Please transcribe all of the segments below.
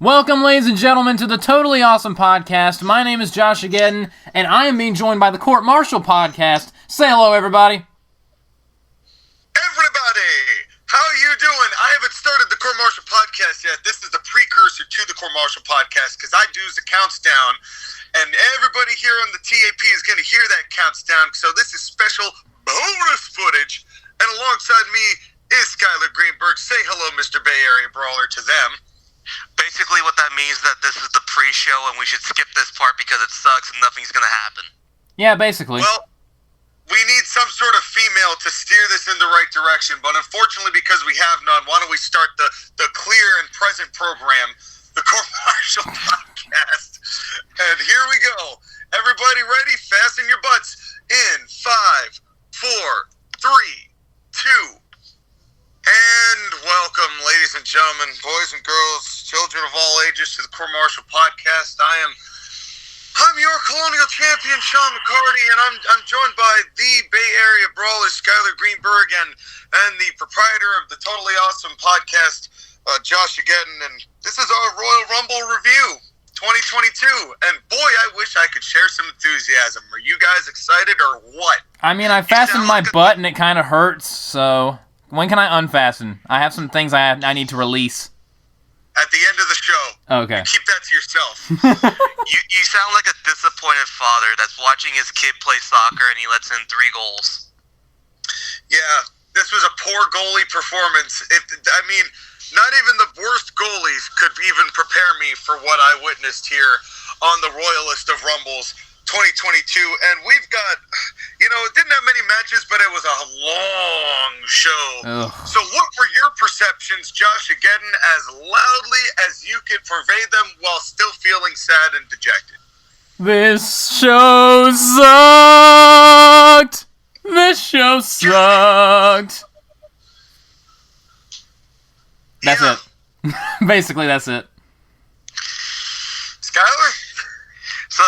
Welcome, ladies and gentlemen, to the Totally Awesome Podcast. My name is JoshAgeddon, and I am being joined by the Court Martial Podcast. Say hello, everybody. Everybody, how are you doing? I haven't started the Court Martial Podcast yet. This is the precursor to the Court Martial Podcast because I do the counts down, and everybody here on the TAP is going to hear that counts down. So this is special bonus footage, and alongside me is Skyler Greenberg. Say hello, Mr. Bay Area Brawler, to them. Basically, what that means is that this is the pre-show, and we should skip this part because it sucks and nothing's going to happen. Yeah, basically. Well, we need some sort of female to steer this in the right direction, but unfortunately, because we have none, why don't we start the clear and present program, the Court Martial Podcast. And here we go. Everybody ready? Fasten your butts in 5, 4, 3, 2, and welcome, ladies and gentlemen, boys and girls, children of all ages, to the Court Martial Podcast. I'm your Colonial Champion, Sean McCarty, and I'm joined by the Bay Area Brawler, Skyler Greenberg, and the proprietor of the Totally Awesome Podcast, JoshAgeddon, and this is our Royal Rumble review 2022. And boy, I wish I could share some enthusiasm. Are you guys excited or what? I mean, I fastened my butt and it kind of hurts, so when can I unfasten? I have some things I need to release. At the end of the show. Okay. Keep that to yourself. You sound like a disappointed father that's watching his kid play soccer and he lets in 3 goals. Yeah, this was a poor goalie performance. Not even the worst goalies could even prepare me for what I witnessed here on the Royalist of Rumbles 2022. And we've got, it didn't have many matches, but it was a long show. Ugh. So what were your perceptions, JoshAgeddon, as loudly as you could purvey them while still feeling sad and dejected? This show sucked! This show sucked! That's it. Basically, that's it. Skyler? So,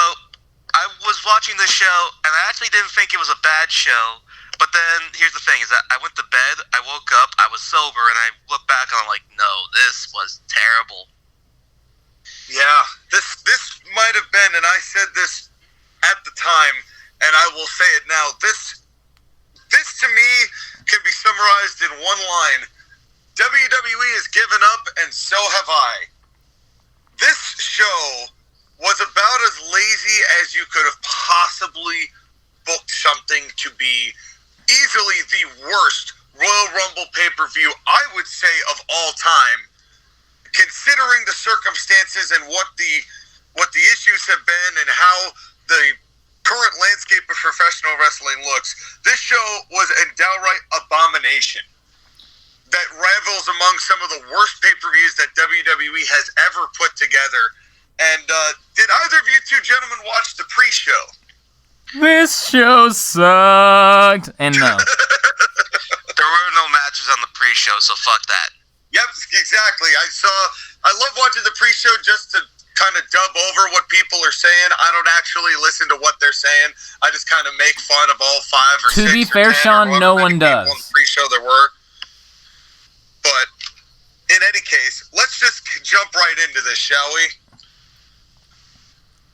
I was watching this show, and I actually didn't think it was a bad show, but then, here's the thing, is that I went to bed, I woke up, I was sober, and I looked back and I'm like, no, this was terrible. Yeah, this might have been, and I said this at the time, and I will say it now, this to me can be summarized in one line. WWE has given up, and so have I. This show was about as lazy as you could have possibly booked something to be easily the worst Royal Rumble pay-per-view, I would say, of all time. Considering the circumstances and what the issues have been and how the current landscape of professional wrestling looks, this show was a downright abomination that rivals among some of the worst pay-per-views that WWE has ever put together. And did either of you two gentlemen watch the pre-show? This show sucked. And no. There were no matches on the pre-show, so fuck that. Yep, exactly. I love watching the pre-show just to kind of dub over what people are saying. I don't actually listen to what they're saying. I just kind of make fun of all 5 or 6 To be or fair, 10 Sean, or no however one many people does. on the pre-show there were. But in any case, let's just jump right into this, shall we?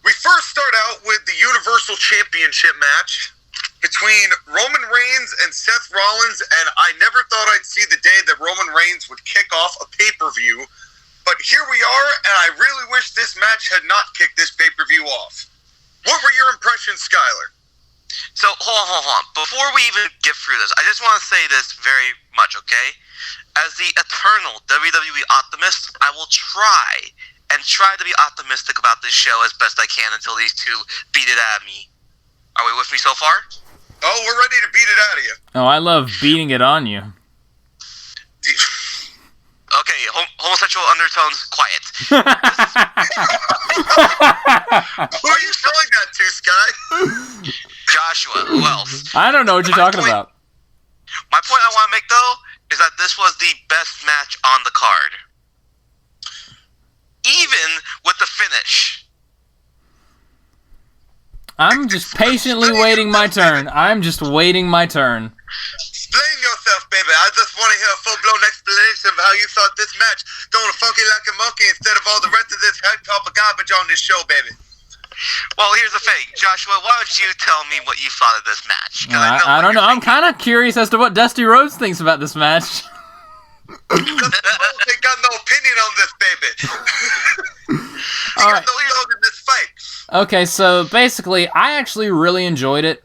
We first start out with the Universal Championship match between Roman Reigns and Seth Rollins, and I never thought I'd see the day that Roman Reigns would kick off a pay-per-view, but here we are, and I really wish this match had not kicked this pay-per-view off. What were your impressions, Skyler? So, hold on. Before we even get through this, I just want to say this very much, okay? As the eternal WWE optimist, I will try to be optimistic about this show as best I can until these two beat it at me. Are we with me so far? Oh, we're ready to beat it out of you. Oh, I love beating it on you. Okay, homosexual undertones, quiet. Who are you selling that to, Sky? Joshua, who else? I don't know what you're talking about. My point I want to make, though, is that this was the best match on the card. Even with the finish. I'm just patiently waiting my turn. I'm just waiting my turn. Explain yourself, baby. I just want to hear a full-blown explanation of how you thought this match going funky like a monkey instead of all the rest of this hype-top garbage on this show, baby. Well, here's the thing, Joshua. Why don't you tell me what you thought of this match? I don't know. I'm kind of curious as to what Dusty Rhodes thinks about this match. Because they got no opinion on this, baby. He got no hero in this fight. Okay, so basically, I actually really enjoyed it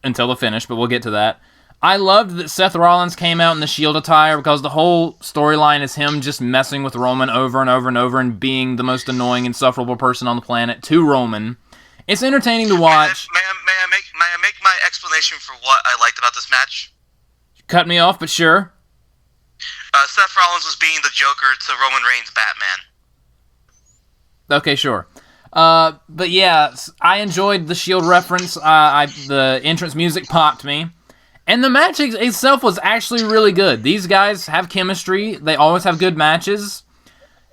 until the finish, but we'll get to that. I loved that Seth Rollins came out in the Shield attire because the whole storyline is him just messing with Roman over and over and over and being the most annoying, insufferable person on the planet to Roman. It's entertaining to watch. May I make my explanation for what I liked about this match? Cut me off, but sure. Seth Rollins was being the Joker to Roman Reigns' Batman. Okay, sure. But yeah, I enjoyed the Shield reference. The entrance music popped me. And the match itself was actually really good. These guys have chemistry. They always have good matches.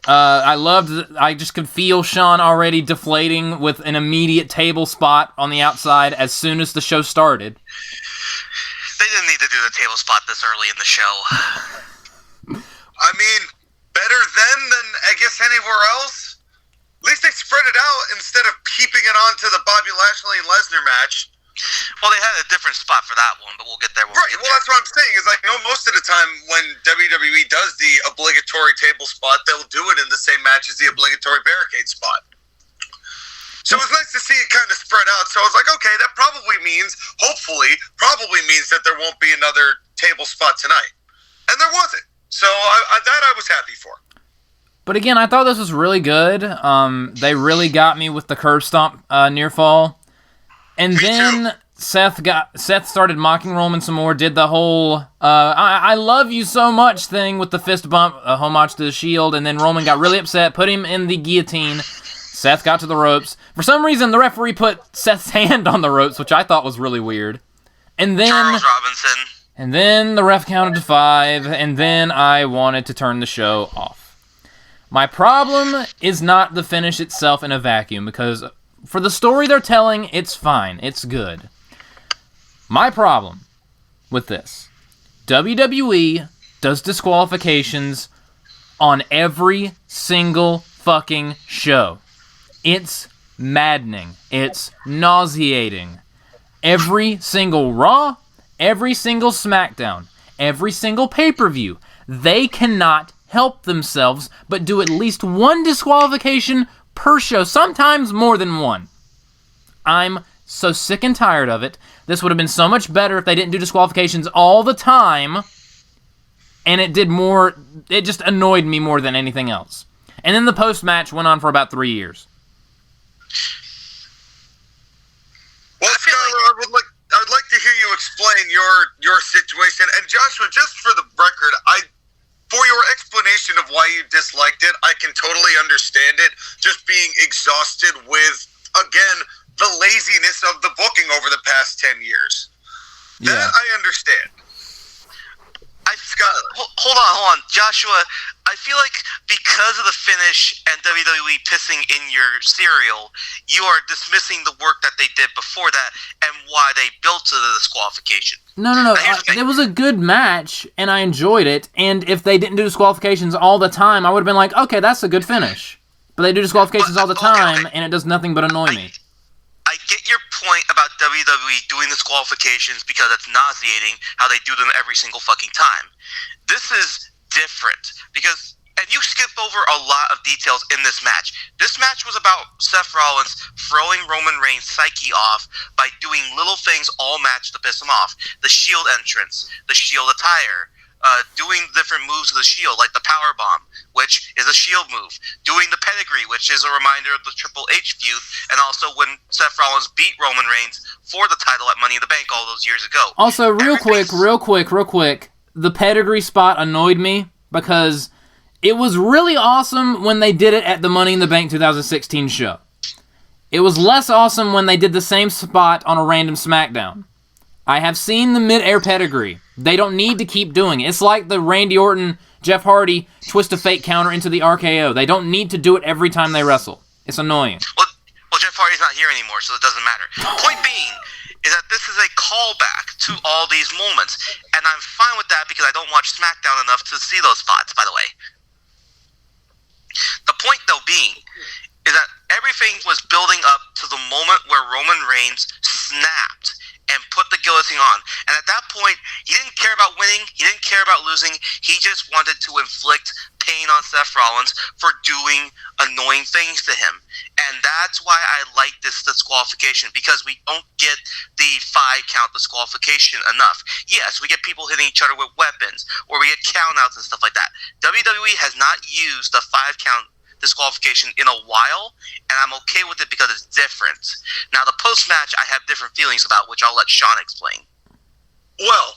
I just could feel Sean already deflating with an immediate table spot on the outside as soon as the show started. They didn't need to do the table spot this early in the show. I mean, better then than I guess anywhere else. At least they spread it out instead of keeping it on to the Bobby Lashley and Lesnar match. Well, they had a different spot for that one, but we'll get there. That's what I'm saying. Is like, most of the time when WWE does the obligatory table spot, they'll do it in the same match as the obligatory barricade spot. So it was nice to see it kind of spread out. So I was like, okay, that hopefully means that there won't be another table spot tonight. And there wasn't. So I was happy for. But again, I thought this was really good. They really got me with the curb stomp near fall. And then Seth started mocking Roman some more, did the whole I love you so much thing with the fist bump, a homage to the Shield, and then Roman got really upset, put him in the guillotine. Seth got to the ropes. For some reason, the referee put Seth's hand on the ropes, which I thought was really weird. And then Charles Robinson. And then the ref counted to 5, and then I wanted to turn the show off. My problem is not the finish itself in a vacuum, because for the story they're telling, it's fine. It's good. My problem with this. WWE does disqualifications on every single fucking show. It's maddening. It's nauseating. Every single Raw, every single SmackDown, every single pay-per-view, they cannot help themselves but do at least one disqualification per show, sometimes more than one. I'm so sick and tired of it. This would have been so much better if they didn't do disqualifications all the time, and it just annoyed me more than anything else. And then the post-match went on for about 3 years. Well, Skyler, I'd like to hear you explain your situation. And Joshua, just for the record, for your explanation of why you disliked it, I can totally understand it. Just being exhausted with, again, the laziness of the booking over the past 10 years. Yeah. That I understand. Hold on, Joshua. I feel like because of the finish and WWE pissing in your cereal, you are dismissing the work that they did before that and why they built to the disqualification. No. It was a good match, and I enjoyed it. And if they didn't do disqualifications all the time, I would have been like, okay, that's a good finish. But they do disqualifications all the time, and it does nothing but annoy me. I get your point about WWE doing disqualifications because it's nauseating how they do them every single fucking time. This is different because, and you skip over a lot of details in this match. This match was about Seth Rollins throwing Roman Reigns' psyche off by doing little things all match to piss him off. The Shield entrance, the Shield attire, doing different moves of the Shield, like the power bomb, which is a Shield move, doing the pedigree, which is a reminder of the Triple H feud, and also when Seth Rollins beat Roman Reigns for the title at Money in the Bank all those years ago. Also, real quick, the pedigree spot annoyed me because it was really awesome when they did it at the Money in the Bank 2016 show. It was less awesome when they did the same spot on a random SmackDown. I have seen the mid-air pedigree. They don't need to keep doing it. It's like the Randy Orton, Jeff Hardy twist of fate counter into the RKO. They don't need to do it every time they wrestle. It's annoying. Well, Jeff Hardy's not here anymore, so it doesn't matter. Point being is that this is a callback to all these moments. And I'm fine with that because I don't watch SmackDown enough to see those spots, by the way. The point, though, being is that everything was building up to the moment where Roman Reigns snapped and put the guillotine on. And at that point, he didn't care about winning. He didn't care about losing. He just wanted to inflict pain on Seth Rollins for doing annoying things to him. And that's why I like this disqualification, because we don't get the 5-count disqualification enough. Yes, we get people hitting each other with weapons, or we get countouts and stuff like that. WWE has not used the 5-count disqualification in a while, and I'm okay with it because it's different. Now, the post-match I have different feelings about, which I'll let Sean explain. Well,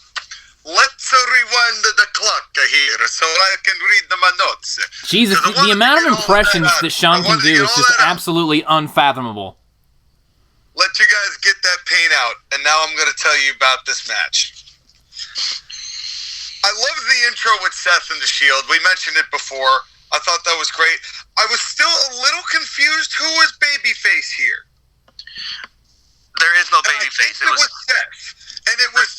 let's rewind the clock here so I can read my notes. Jesus, the amount of impressions that Sean can do is just absolutely unfathomable. Let you guys get that pain out, and now I'm going to tell you about this match. I love the intro with Seth and the Shield. We mentioned it before. I thought that was great. I was still a little confused who was babyface here. There is no babyface. It was Seth. And it was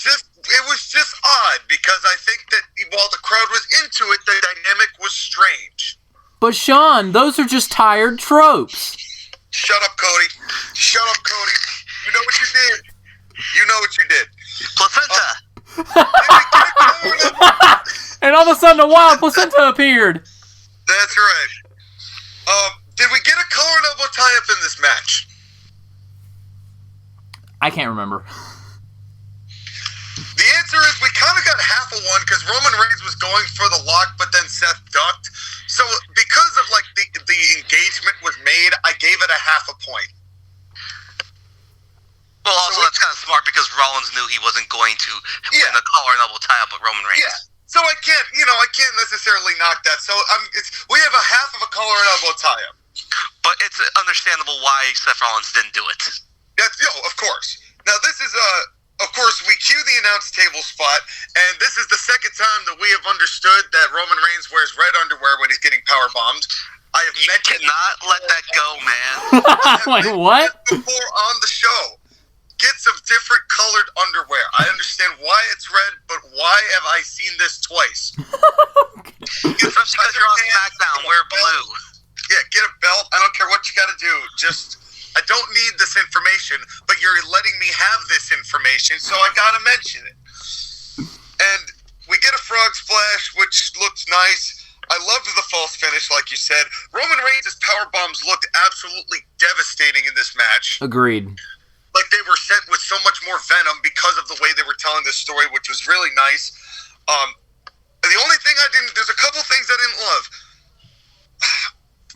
just odd, because I think that while the crowd was into it, the dynamic was strange. But Sean, those are just tired tropes. Shut up, Cody. Shut up, Cody. You know what you did. You know what you did. Placenta. And all of a sudden, a wild placenta appeared. That's right. Did we get a collar and elbow tie-up in this match? I can't remember. The answer is we kind of got half of one, because Roman Reigns was going for the lock, but then Seth ducked. So because of like the engagement was made, I gave it a half a point. Well, also that's kind of smart, because Rollins knew he wasn't going to win the collar and elbow tie-up with Roman Reigns. Yeah. So I can't necessarily knock that. So we have a half of a collar and elbow tie-up. But it's understandable why Seth Rollins didn't do it. Of course. Now this is of course, we cue the announce table spot, and this is the second time that we have understood that Roman Reigns wears red underwear when he's getting power bombed. I have cannot let that go, man. Wait, what? Before on the show. Gets of different colored underwear. I understand why it's red, but why have I seen this twice? Especially because you're on SmackDown, wear blue. Yeah, get a belt. I don't care what you got to do. I don't need this information, but you're letting me have this information, so I got to mention it. And we get a frog splash, which looks nice. I loved the false finish, like you said. Roman Reigns' power bombs looked absolutely devastating in this match. Agreed. Like they were sent with so much more venom because of the way they were telling this story, which was really nice. The only thing there's a couple things I didn't love.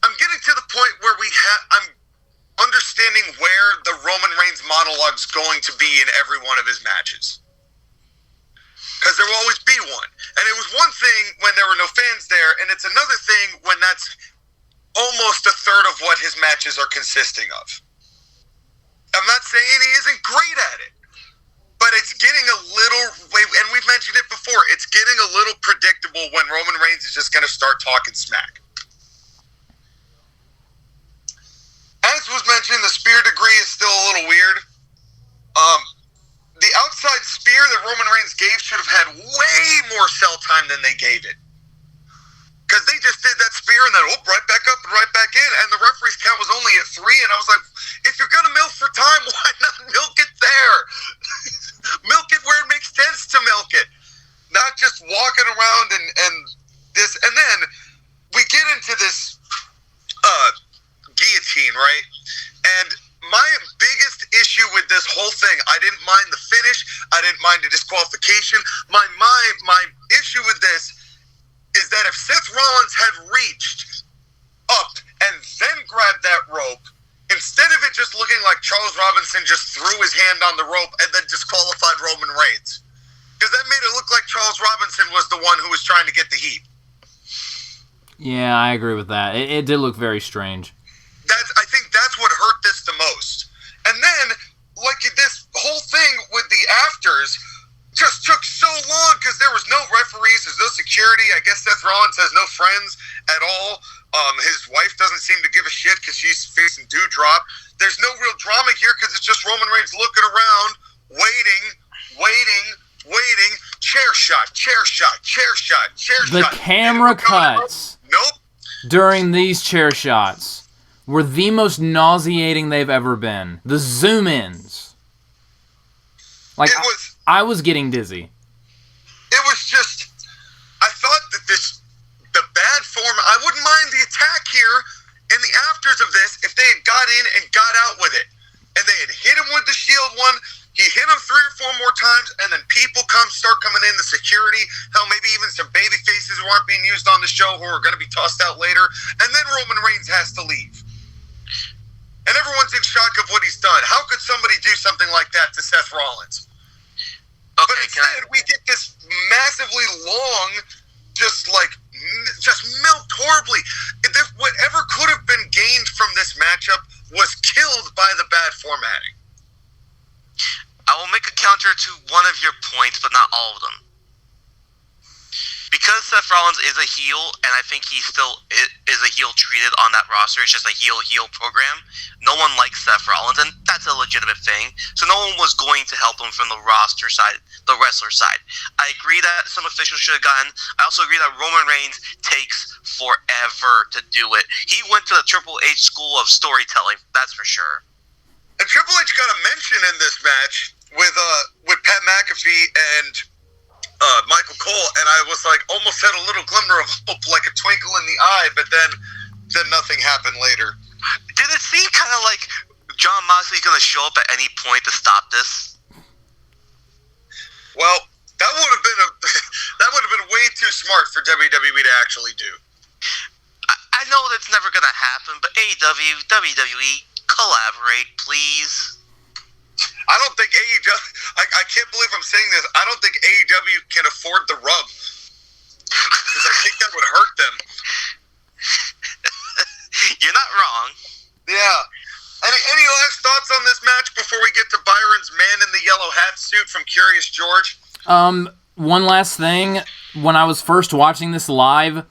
I'm getting to the point where I'm understanding where the Roman Reigns monologue's going to be in every one of his matches. Because there will always be one. And it was one thing when there were no fans there, and it's another thing when that's almost a third of what his matches are consisting of. I'm not saying he isn't great at it, but it's getting a little, and we've mentioned it before, it's getting a little predictable when Roman Reigns is just going to start talking smack. As was mentioned, the spear degree is still a little weird. The outside spear that Roman Reigns gave should have had way more sell time than they gave it. Because they just did that spear and then right back up and right back in, and the referee's count was only at 3, and I was like, if you're going to milk for time, why not milk it there? Milk it where it makes sense to milk it. Not just walking around and this. And then we get into this guillotine, right? And my biggest issue with this whole thing, I didn't mind the finish. I didn't mind the disqualification. My issue with this is that if Seth Rollins had reached up and then grabbed that rope, instead of it just looking like Charles Robinson just threw his hand on the rope and then disqualified Roman Reigns. Because that made it look like Charles Robinson was the one who was trying to get the heat. Yeah, I agree with that. It did look very strange. I think that's what hurt this the most. And then, like this whole thing with the afters just took so long because there was no referees, there's no security. I guess Seth Rollins has no friends at all. His wife doesn't seem to give a shit because she's facing Dewdrop. There's no real drama here because it's just Roman Reigns looking around, waiting, chair shot. The camera cuts during these chair shots were the most nauseating they've ever been. The zoom-ins. Like, I was getting dizzy. It was just, I thought that the bad form, I wouldn't mind the attack here in the afters of this if they had got in and got out with it. And they had hit him with the shield one, he hit him 3 or 4 more times, and then people start coming in, the security, hell, maybe even some baby faces who aren't being used on the show who are going to be tossed out later, and then Roman Reigns has to leave. And everyone's in shock of what he's done. How could somebody do something like that to Seth Rollins? Okay, but instead, we get this massively long, just milked horribly. Whatever could have been gained from this matchup was killed by the bad formatting. I will make a counter to one of your points, but not all of them. Because Seth Rollins is a heel, and I think he still is a heel treated on that roster, it's just a heel program, no one likes Seth Rollins, and that's a legitimate thing. So no one was going to help him from the roster side, the wrestler side. I agree that some officials should have gotten. I also agree that Roman Reigns takes forever to do it. He went to the Triple H school of storytelling, that's for sure. And Triple H got a mention in this match with Pat McAfee and Michael Cole, and I was like, almost had a little glimmer of hope, like a twinkle in the eye, but then nothing happened later. Did it seem kind of like Jon Moxley's going to show up at any point to stop this? Well, that would have been way too smart for WWE to actually do. I know that's never going to happen, but AEW, WWE, collaborate, please. I don't think AEW, I can't believe I'm saying this, I don't think AEW can afford the rub. Because I think that would hurt them. You're not wrong. Yeah. Any last thoughts on this match before we get to Byron's man in the yellow hat suit from Curious George? One last thing. When I was first watching this live,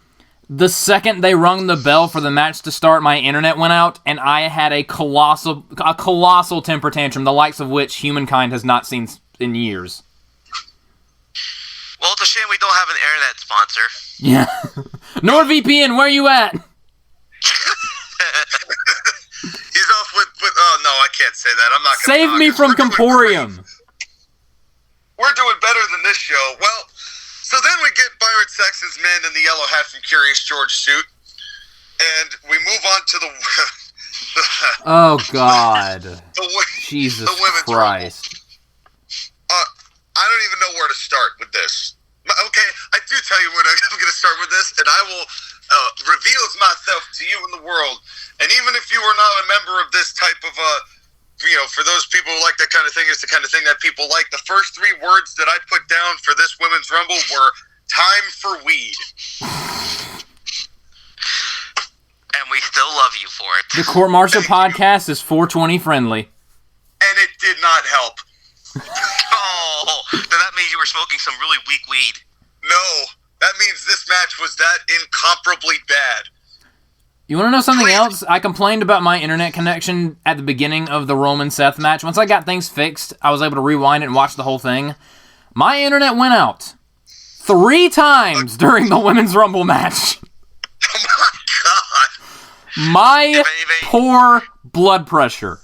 the second they rung the bell for the match to start, my internet went out, and I had a colossal temper tantrum, the likes of which humankind has not seen in years. Well, it's a shame we don't have an internet sponsor. Yeah. NordVPN, where you at? He's off with oh no, I can't say that. I'm not gonna Save me from Comporium. We're doing better than this show. Well, so then we get Byron Saxton's man in the yellow hat from Curious George suit, and we move on to the oh God, Jesus the women's Christ. Rumble. I don't even know where to start with this. Okay, I do tell you where I'm going to start with this, and I will reveal myself to you in the world. And even if you are not a member of this type of, for those people who like that kind of thing, it's the kind of thing that people like. The first 3 words that I put down for this Women's Rumble were time for weed. And we still love you for it. The Court Martial podcast is 420 friendly. And it did not help. Oh, then that means you were smoking some really weak weed. No, that means this match was that incomparably bad. You want to know something else? I complained about my internet connection at the beginning of the Roman Seth match. Once I got things fixed, I was able to rewind it and watch the whole thing. My internet went out 3 times during the Women's Rumble match. Oh my God. My poor blood pressure.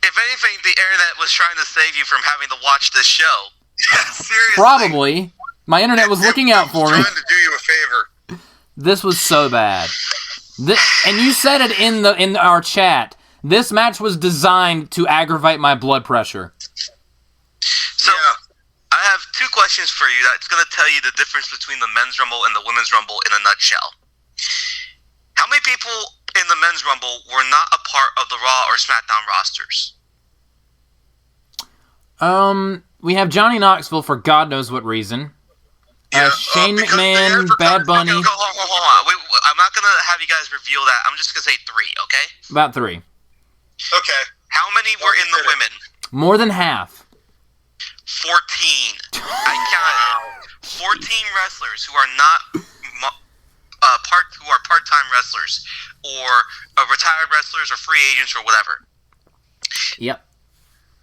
If anything, the internet was trying to save you from having to watch this show. Yeah, seriously. Probably. My internet was looking out for me. Trying to do you a favor. This was so bad. And you said it in our chat. This match was designed to aggravate my blood pressure. So, I have 2 questions for you that's going to tell you the difference between the Men's Rumble and the Women's Rumble in a nutshell. How many people in the Men's Rumble were not a part of the Raw or SmackDown rosters? We have Johnny Knoxville for God knows what reason. Shane McMahon, Bad Bunny. Okay, hold on. I'm not going to have you guys reveal that. I'm just going to say 3, okay? About 3. Okay. How many were in the women? More than half. 14. I counted 14 wrestlers who are not part-time wrestlers or retired wrestlers or free agents or whatever. Yep.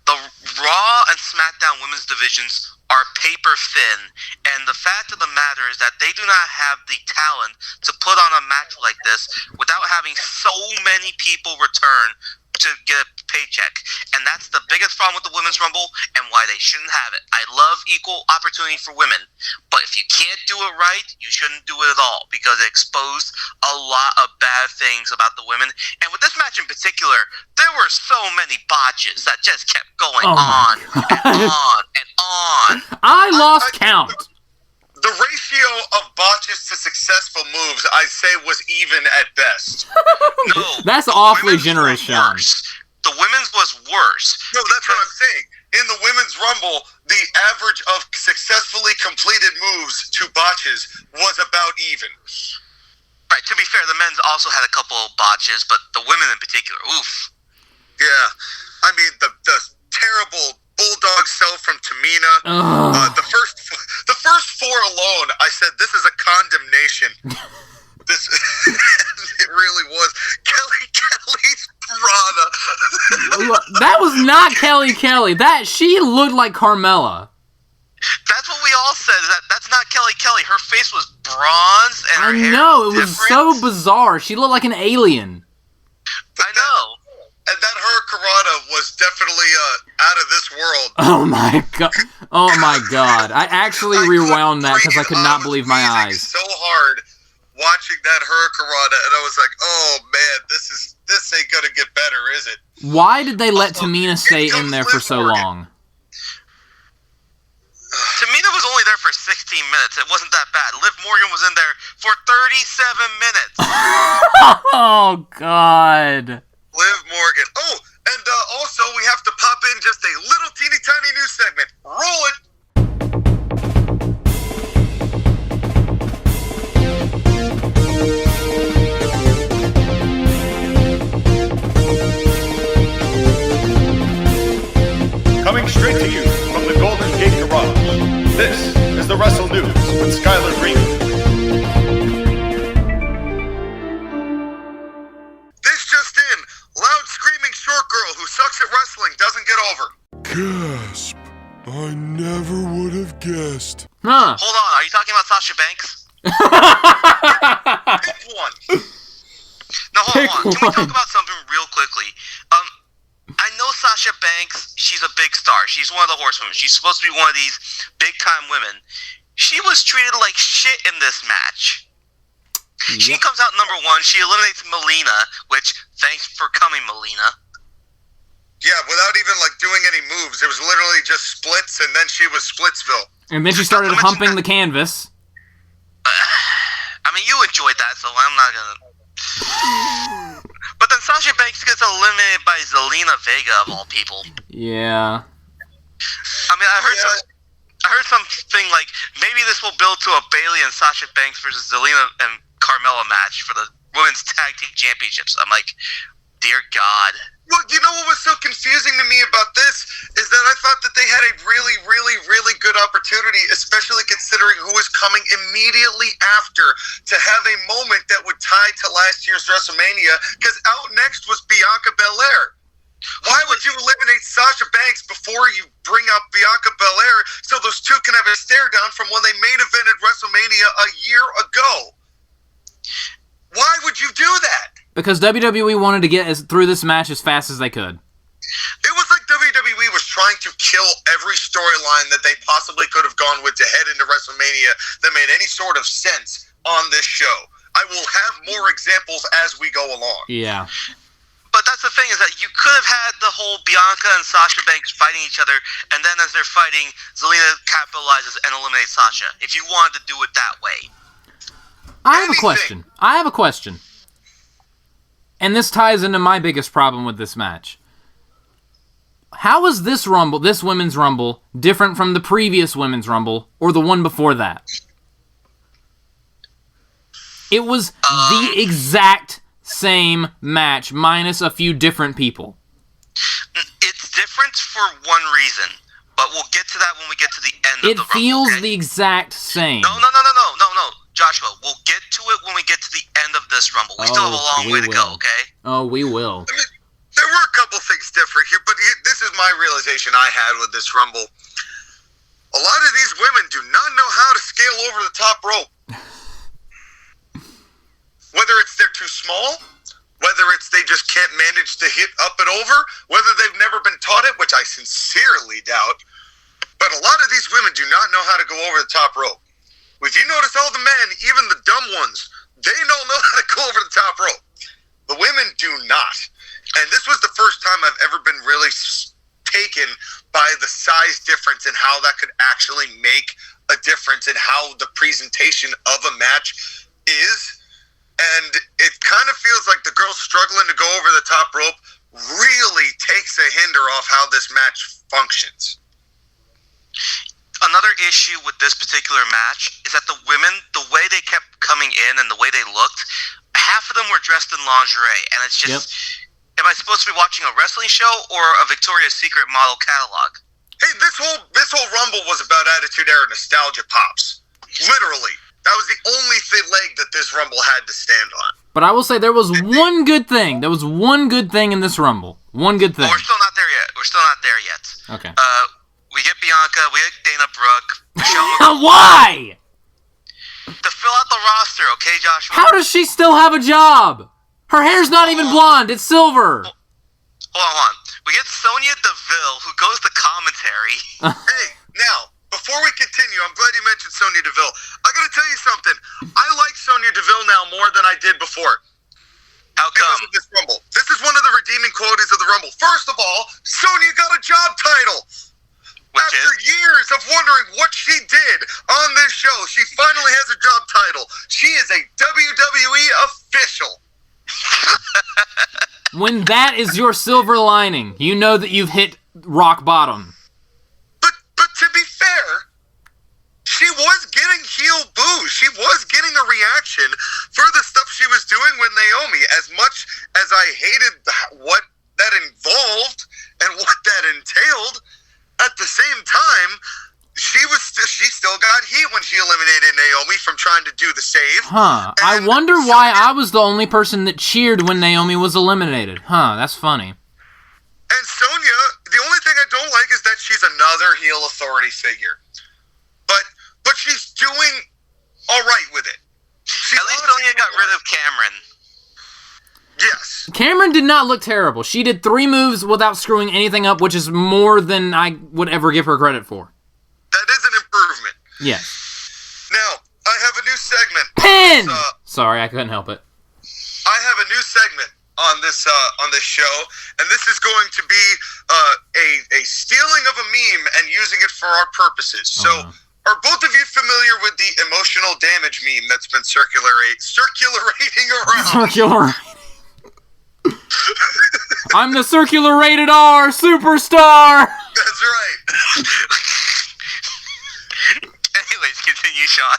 The Raw and SmackDown women's divisions are paper thin, and the fact of the matter is that they do not have the talent to put on a match like this without having so many people return to get a paycheck. And that's the biggest problem with the Women's Rumble and why they shouldn't have it. I love equal opportunity for women, but if you can't do it right, you shouldn't do it at all, because it exposed a lot of bad things about the women. And with this match in particular, there were so many botches that just kept going on and on and on. I lost count. The ratio of botches to successful moves, I'd say, was even at best. No, that's awfully generous, Sean. The women's was worse. No, that's what I'm saying. In the Women's Rumble, the average of successfully completed moves to botches was about even. Right, to be fair, the men's also had a couple of botches, but the women in particular, oof. Yeah, I mean, the terrible Bulldog sell from Tamina. The first four alone, I said, this is a condemnation. This it really was. Kelly's Ronda. That was not Kelly. She looked like Carmella. That's what we all said. That's not Kelly. Her face was bronze, and her hair know, it was different. so bizarre. She looked like an alien. But I know. And that Hurricanrana was definitely out of this world. Oh my god! I actually rewound that because I could not believe my eyes. So hard watching that Hurricanrana, and I was like, "Oh man, this ain't gonna get better, is it?" Why did they let Tamina stay in there for so long? Tamina was only there for 16 minutes. It wasn't that bad. Liv Morgan was in there for 37 minutes. Oh god. Liv Morgan. Oh, and also we have to pop in just a little teeny tiny news segment. Roll it. Coming straight to you from the Golden Gate Garage, this is the Wrestle News with Skyler Green. This just in. Loud screaming short girl who sucks at wrestling doesn't get over. Gasp. I never would have guessed. Huh. Hold on, are you talking about Sasha Banks? Pick one. No, hold on. Can we talk about something real quickly? I know Sasha Banks, she's a big star. She's one of the horsewomen. She's supposed to be one of these big-time women. She was treated like shit in this match. Yep. She comes out number one. She eliminates Melina, which, thanks for coming, Melina. Yeah, without even, doing any moves. It was literally just splits, and then she was Splitsville. And then she started humping the canvas. I mean, you enjoyed that, so I'm not gonna... But then Sasha Banks gets eliminated by Zelena Vega, of all people. Yeah. I mean, I heard something like, maybe this will build to a Bayley and Sasha Banks versus Zelena and Carmella match for the Women's Tag Team Championships. I'm like, dear God. Well, you know what was so confusing to me about this is that I thought that they had a really, really, really good opportunity, especially considering who was coming immediately after, to have a moment that would tie to last year's WrestleMania, because out next was Bianca Belair. Why would you eliminate Sasha Banks before you bring up Bianca Belair so those two can have a stare down from when they main evented WrestleMania a year ago? Why would you do that? Because WWE wanted to get through this match as fast as they could. It was like WWE was trying to kill every storyline that they possibly could have gone with to head into WrestleMania that made any sort of sense on this show. I will have more examples as we go along. Yeah. But that's the thing, is that you could have had the whole Bianca and Sasha Banks fighting each other, and then as they're fighting, Zelena capitalizes and eliminates Sasha, if you wanted to do it that way. I have a question. And this ties into my biggest problem with this match. How is this Women's Rumble, different from the previous Women's Rumble, or the one before that? It was the exact same match, minus a few different people. It's different for one reason, but we'll get to that when we get to the end of the Rumble. It feels the exact same. No. Joshua, we'll get to it when we get to the end of this Rumble. We still have a long way to go, okay? Oh, we will. I mean, there were a couple things different here, but this is my realization I had with this Rumble. A lot of these women do not know how to scale over the top rope. Whether it's they're too small, whether it's they just can't manage to hit up and over, whether they've never been taught it, which I sincerely doubt. But a lot of these women do not know how to go over the top rope. If you notice all the men, even the dumb ones, they don't know how to go over the top rope. The women do not. And this was the first time I've ever been really taken by the size difference and how that could actually make a difference in how the presentation of a match is. And it kind of feels like the girl struggling to go over the top rope really takes a hinder off how this match functions. Another issue with this particular match is that the women, the way they kept coming in and the way they looked, half of them were dressed in lingerie. And it's just, am I supposed to be watching a wrestling show or a Victoria's Secret model catalog? Hey, this whole Rumble was about Attitude Era nostalgia pops. Literally. That was the only leg that this Rumble had to stand on. But I will say there was one good thing. There was one good thing in this Rumble. One good thing. We're still not there yet. Okay. We get Bianca. We get Dana Brooke. Why? To fill out the roster, okay, Joshua? How does she still have a job? Her hair's not even blonde. It's silver. Hold on. We get Sonia Deville, who goes to commentary. Hey, now, before we continue, I'm glad you mentioned Sonia Deville. I gotta tell you something. I like Sonia Deville now more than I did before. How come? Because of this Rumble. This is one of the redeeming qualities of the Rumble. First of all, Sonya got a job title. After years of wondering what she did on this show, she finally has a job title. She is a WWE official. When that is your silver lining, you know that you've hit rock bottom. But to be fair, she was getting heel boos. She was getting a reaction for the stuff she was doing with Naomi. As much as I hated what that involved and what that entailed, at the same time, she still got heat when she eliminated Naomi from trying to do the save. Huh. I wonder why I was the only person that cheered when Naomi was eliminated. Huh, that's funny. And Sonya, the only thing I don't like is that she's another heel authority figure. But she's doing all right with it. At least Sonya got rid of Cameron. Yes. Cameron did not look terrible. She did 3 moves without screwing anything up, which is more than I would ever give her credit for. That is an improvement. Yes. Now, I have a new segment. Pin! Sorry, I couldn't help it. I have a new segment on this show, and this is going to be a stealing of a meme and using it for our purposes. So, are both of you familiar with the emotional damage meme that's been circulating around? I'm the circular rated R superstar! That's right. Anyways, continue, Sean.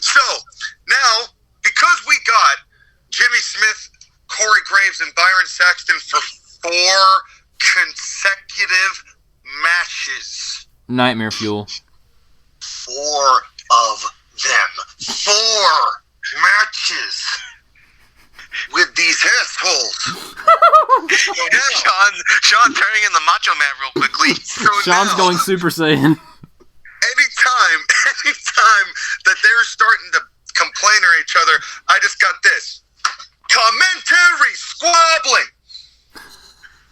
So, now, because we got Jimmy Smith, Corey Graves, and Byron Saxton for 4 consecutive matches. Nightmare fuel. 4 of them. 4 matches with these assholes. Sean turning in the Macho Man real quickly. So Sean's now, going Super Saiyan. Anytime that they're starting to complain at each other, I just got this. Commentary squabbling.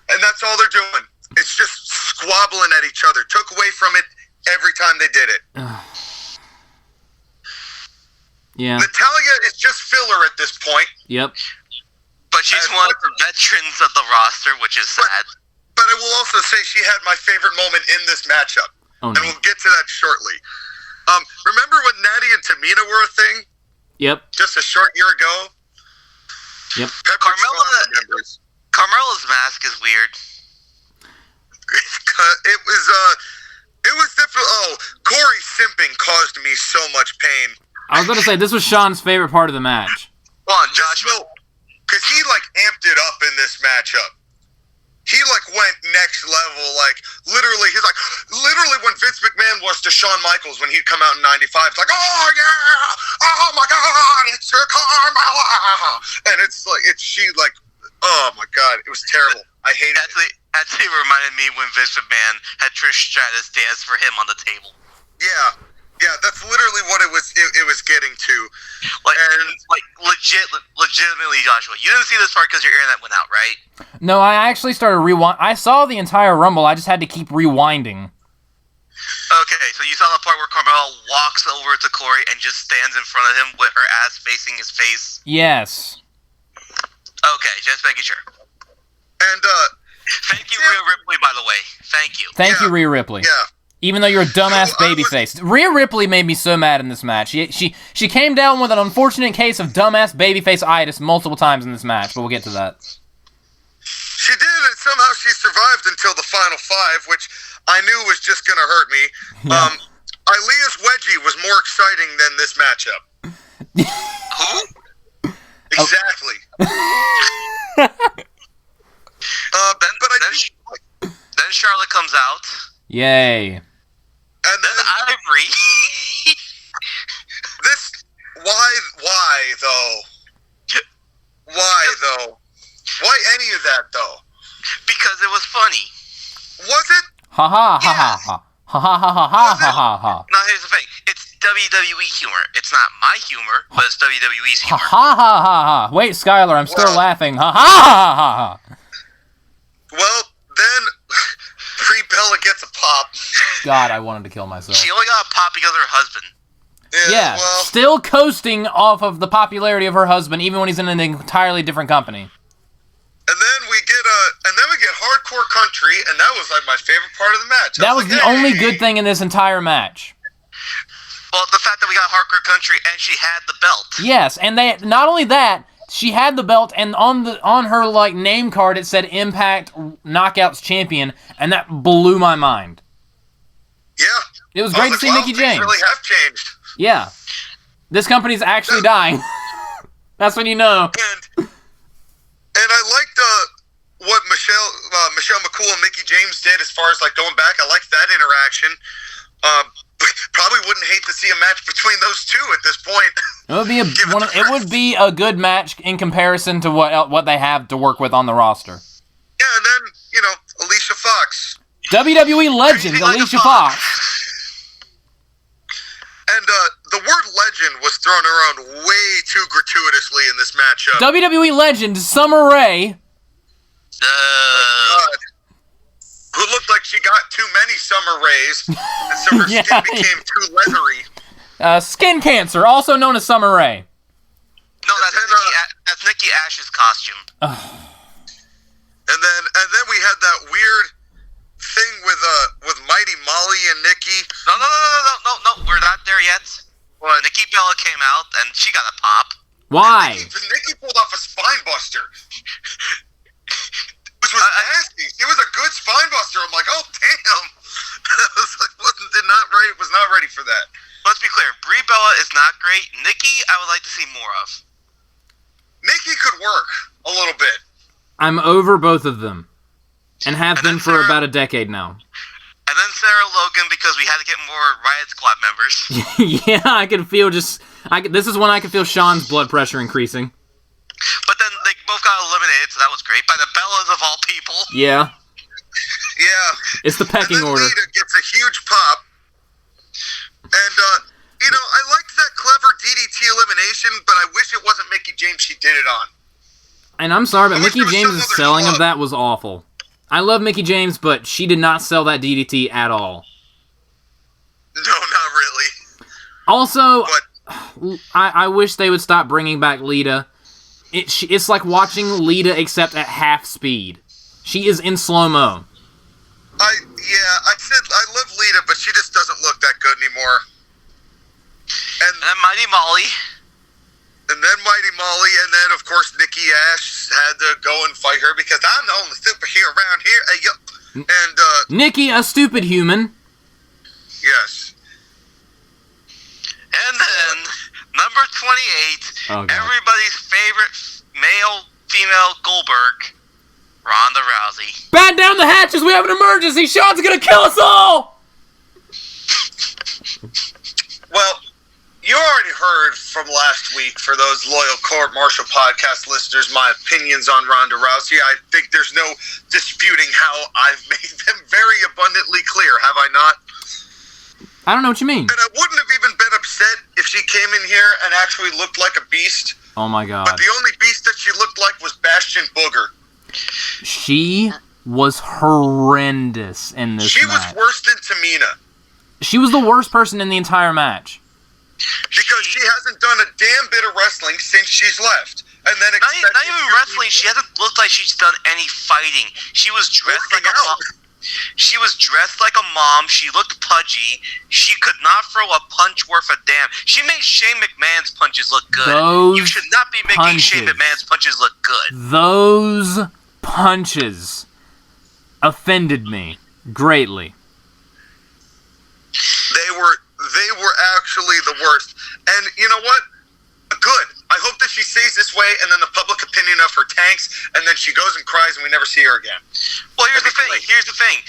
And that's all they're doing. It's just squabbling at each other. Took away from it every time they did it. Yeah. Natalya is just filler at this point. Yep. But she's one of the veterans of the roster, which is sad. But I will also say she had my favorite moment in this matchup. Oh, no. And we'll get to that shortly. Remember when Natty and Tamina were a thing? Yep. Just a short year ago? Yep. Carmella's mask is weird. It was difficult. Oh, Corey simping caused me so much pain. I was going to say, this was Sean's favorite part of the match. Come on, Joshua. Because he, amped it up in this matchup. He, went next level. Literally when Vince McMahon was to Shawn Michaels when he'd come out in 95, it's like, oh, yeah! Oh, my God! It's Carmella! And oh, my God, it was terrible. I hate it. Actually reminded me when Vince McMahon had Trish Stratus dance for him on the table. Yeah, that's literally what it was getting to. Legitimately, Joshua, you didn't see this part because your internet went out, right? No, I actually started rewind. I saw the entire Rumble. I just had to keep rewinding. Okay, so you saw the part where Carmella walks over to Corey and just stands in front of him with her ass facing his face? Yes. Okay, just making sure. And, thank you, Rhea Ripley, by the way. Thank you. Thank you, Rhea Ripley. Yeah. Even though you're a dumbass babyface. Rhea Ripley made me so mad in this match. She came down with an unfortunate case of dumbass babyface-itis multiple times in this match, but we'll get to that. She did, and somehow she survived until the final 5, which I knew was just going to hurt me. Yeah. Aaliyah's wedgie was more exciting than this matchup. Who? Exactly. Then Charlotte comes out. Yay. And Then Ivory. Why though? Why any of that though? Because it was funny. Was it? Ha ha ha ha ha. Ha ha ha ha ha ha ha ha. Now here's the thing. It's WWE humor. It's not my humor, but it's WWE's Ha humor. ha ha ha ha. Wait, Skylar, I'm still laughing. Ha ha ha ha ha. Well, then Brie gets a pop. God, I wanted to kill myself. She only got a pop because of her husband. Yeah, well, still coasting off of the popularity of her husband, even when he's in an entirely different company. And then we get hardcore country, and that was like my favorite part of the match. That was the only good thing in this entire match. Well, the fact that we got hardcore country and she had the belt. Yes, and they not only that, she had the belt, and on her like name card it said Impact Knockouts Champion, and that blew my mind. Yeah. It was great to see Mickie James. Things really have changed. Yeah, this company's actually dying. That's when you know. And I liked what Michelle McCool and Mickie James did as far as like going back. I liked that interaction. Probably wouldn't hate to see a match between those two at this point. It would be a good match in comparison to what they have to work with on the roster. Yeah, and then Alicia Fox, WWE legend Alicia Fox. and the word legend was thrown around way too gratuitously in this matchup. WWE legend Summer Rae. God. Who looked like she got too many Summer Rays, and so her skin became too leathery. Skin cancer, also known as Summer Rae. No, that's Nikki Ash's costume. And then we had that weird thing with Mighty Molly and Nikki. No, we're not there yet. Well, Nikki Bella came out and she got a pop. Why? Nikki pulled off a spine buster. Which was nasty. It was a good spine buster. I'm like, oh damn. I was like, was not ready for that. Let's be clear, Brie Bella is not great. Nikki, I would like to see more of. Nikki could work a little bit. I'm over both of them. And have been for about a decade now. And then Sarah Logan because we had to get more Riot Squad members. Yeah, I could feel this is when I could feel Sean's blood pressure increasing. But then they both got eliminated, so that was great. By the Bellas of all people. Yeah. Yeah. It's the pecking and then order. Lita gets a huge pop. And, I liked that clever DDT elimination, but I wish it wasn't Mickie James she did it on. And I'm sorry, but I wish Mickie there was James' some other selling club. of that was awful. I love Mickie James, but she did not sell that DDT at all. No, not really. Also, But I wish they would stop bringing back Lita. It's like watching Lita except at half speed. She is in slow-mo. I said I love Lita, but she just doesn't look that good anymore. And then Mighty Molly. And then of course Nikki Ash had to go and fight her because I'm the only superhero around here. Hey, yo. And Nikki, a stupid human. Yes. And then number 28, everybody's favorite male-female Goldberg, Ronda Rousey. Bat down the hatches, we have an emergency! Sean's gonna kill us all! Well, you already heard from last week, for those loyal Court Martial podcast listeners, my opinions on Ronda Rousey, I think there's no disputing how I've made them very abundantly clear, have I not? I don't know what you mean. And I wouldn't have even been upset if she came in here and actually looked like a beast. Oh my god. But the only beast that she looked like was Bastion Booger. She was horrendous in this match. She was worse than Tamina. She was the worst person in the entire match. Because she hasn't done a damn bit of wrestling since she's left. And then not even wrestling. She hasn't looked like she's done any fighting. She was dressed like a mom. She was dressed like a mom. She looked pudgy. She could not throw a punch worth a damn. She made Shane McMahon's punches look good. You should not be making Shane McMahon's punches look good. Those punches offended me greatly. They were actually the worst. And you know what? Good. I hope that she stays this way, and then the public opinion of her tanks, and then she goes and cries, and we never see her again. Well, here's the thing.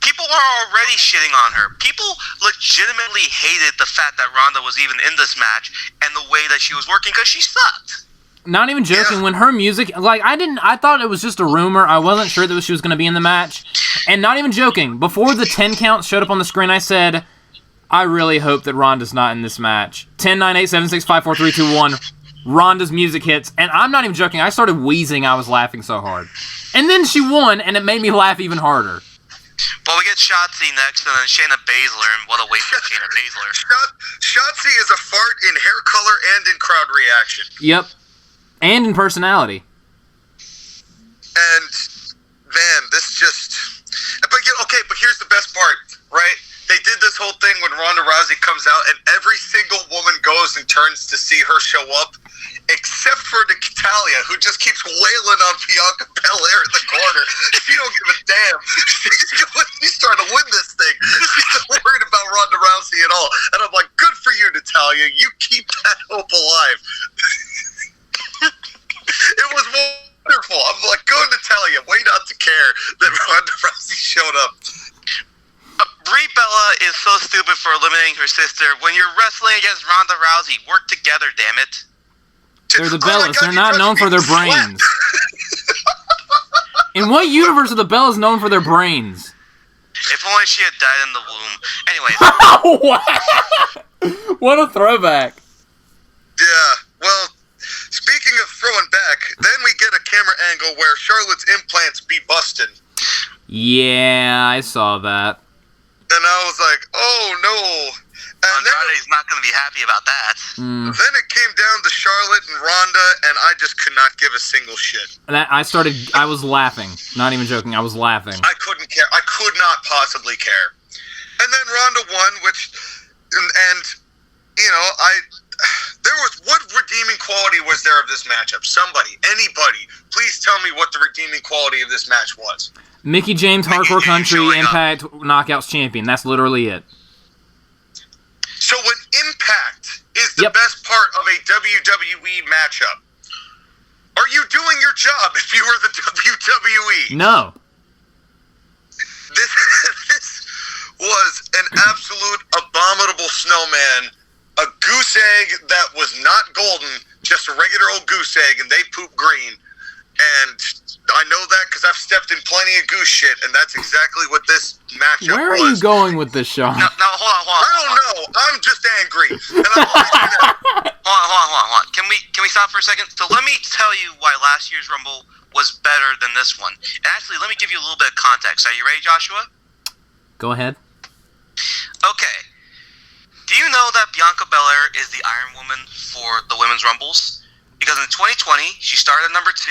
People are already shitting on her. People legitimately hated the fact that Ronda was even in this match and the way that she was working, because she sucked. Not even joking, when her music, I thought it was just a rumor. I wasn't sure that she was going to be in the match. And not even joking, before the 10 count showed up on the screen, I said, I really hope that Ronda's not in this match. 10, 9, 8, 7, 6, 5, 4, 3, 2, 1. Ronda's music hits, and I'm not even joking. I started wheezing. I was laughing so hard. And then she won, and it made me laugh even harder. Well, we get Shotzi next, and then Shayna Baszler, and what a waste of Shayna Baszler. Shotzi is a fart in hair color and in crowd reaction. Yep. And in personality. And, man, this just... But here's the best part, right? They did this whole thing when Ronda Rousey comes out, and every single woman goes and turns to see her show up, except for Natalya, who just keeps wailing on Bianca Belair in the corner. She don't give a damn. She's trying to win this thing. She's not worried about Ronda Rousey at all. And I'm like, good for you, Natalya. You keep that hope alive. It was wonderful. I'm like, go Natalya. Way not to care that Ronda Rousey showed up. Brie Bella is so stupid for eliminating her sister. When you're wrestling against Ronda Rousey, work together, damn it. They're the Bellas. They're not known for their brains. In what universe are the Bellas known for their brains? If only she had died in the womb. Wow! Anyways. What a throwback. Yeah, well, speaking of throwing back, then we get a camera angle where Charlotte's implants be busted. Yeah, I saw that. And I was like, oh no. And Andrade's not going to be happy about that. Mm. Then it came down to Charlotte and Ronda, and I just could not give a single shit. I was laughing. Not even joking, I was laughing. I couldn't care. I could not possibly care. And then Ronda won, and you know, what redeeming quality was there of this matchup? Somebody, anybody, please tell me what the redeeming quality of this match was. Mickey James, Hardcore Country, Impact, Knockouts Champion. That's literally it. So when Impact is the best part of a WWE matchup, are you doing your job if you were the WWE? No. This was an absolute abominable snowman, a goose egg that was not golden, just a regular old goose egg, and they poop green. And I know that because I've stepped in plenty of goose shit, and that's exactly what this matchup was. Where are you going with this, Sean? No, hold on. I don't know. I'm just angry. And I'm Hold on. Can we stop for a second? So let me tell you why last year's Rumble was better than this one. And actually, let me give you a little bit of context. Are you ready, Joshua? Go ahead. Okay. Do you know that Bianca Belair is the Iron Woman for the Women's Rumbles? Because in 2020, she started at number 2,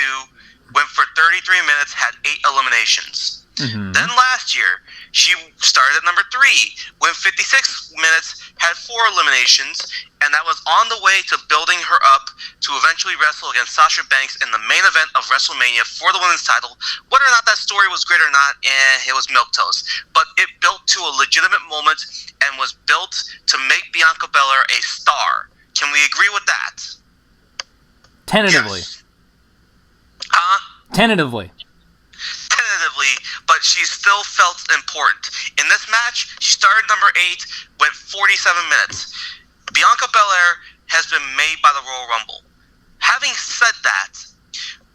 went for 33 minutes, had 8 eliminations. Mm-hmm. Then last year, she started at number 3, went 56 minutes, had 4 eliminations, and that was on the way to building her up to eventually wrestle against Sasha Banks in the main event of WrestleMania for the women's title. Whether or not that story was great or not, it was milquetoast. But it built to a legitimate moment and was built to make Bianca Belair a star. Can we agree with that? Tentatively. Yes. Huh? Tentatively, but she still felt important. In this match, she started number 8, went 47 minutes. Bianca Belair has been made by the Royal Rumble. Having said that,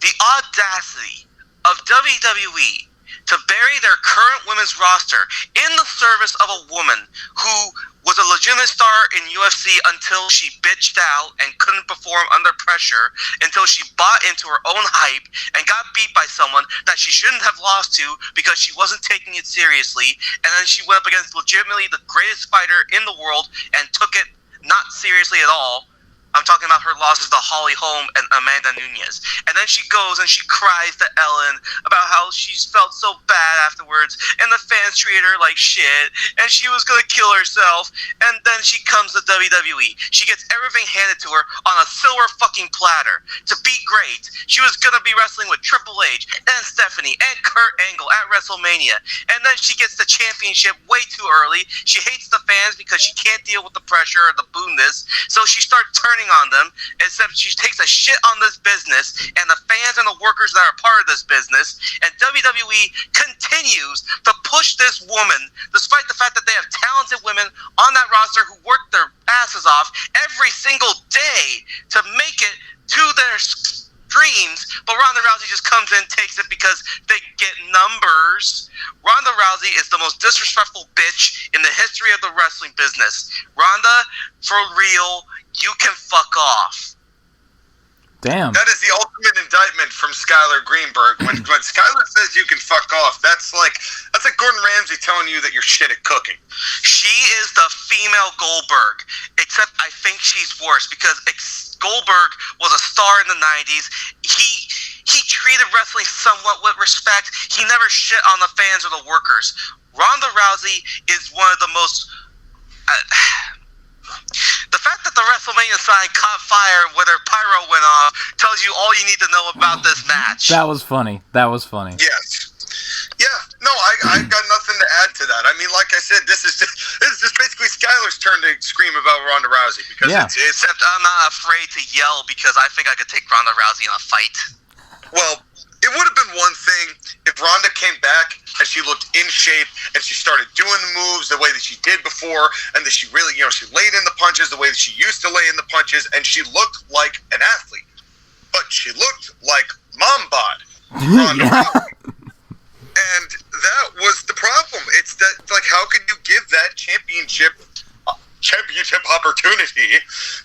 the audacity of WWE to bury their current women's roster in the service of a woman who was a legitimate star in UFC until she bitched out and couldn't perform under pressure, until she bought into her own hype and got beat by someone that she shouldn't have lost to because she wasn't taking it seriously, and then she went up against legitimately the greatest fighter in the world and took it not seriously at all. I'm talking about her losses to Holly Holm and Amanda Nunes. And then she goes and she cries to Ellen about how she felt so bad afterwards, and the fans treated her like shit, and she was going to kill herself. And then she comes to WWE. She gets everything handed to her on a silver fucking platter. To be great, she was going to be wrestling with Triple H and Stephanie and Kurt Angle at WrestleMania. And then she gets the championship way too early. She hates the fans because she can't deal with the pressure or the boonness. So she starts turning on them, except she takes a shit on this business and the fans and the workers that are part of this business, and WWE continues to push this woman despite the fact that they have talented women on that roster who work their asses off every single day to make it to their dreams, but Ronda Rousey just comes in, takes it because they get numbers. Ronda Rousey is the most disrespectful bitch in the history of the wrestling business. Ronda, for real, you can fuck off. Damn. That is the ultimate indictment from Skyler Greenberg. When Skyler says you can fuck off, that's like Gordon Ramsay telling you that you're shit at cooking. She is the female Goldberg, except I think she's worse because Goldberg was a star in the 90s. He treated wrestling somewhat with respect. He never shit on the fans or the workers. Ronda Rousey is one of the most... the fact that the WrestleMania sign caught fire when their pyro went off tells you all you need to know about this match. That was funny. Yes. Yeah. No, I got nothing to add to that. I mean, like I said, this is just basically Skyler's turn to scream about Ronda Rousey because except I'm not afraid to yell because I think I could take Ronda Rousey in a fight. Well, it would have been one thing if Ronda came back and she looked in shape and she started doing the moves the way that she did before, and that she really, she laid in the punches the way that she used to lay in the punches, and she looked like an athlete. But she looked like mom bod Ronda Rousey. And that was the problem. It's that, like, how could you give that championship opportunity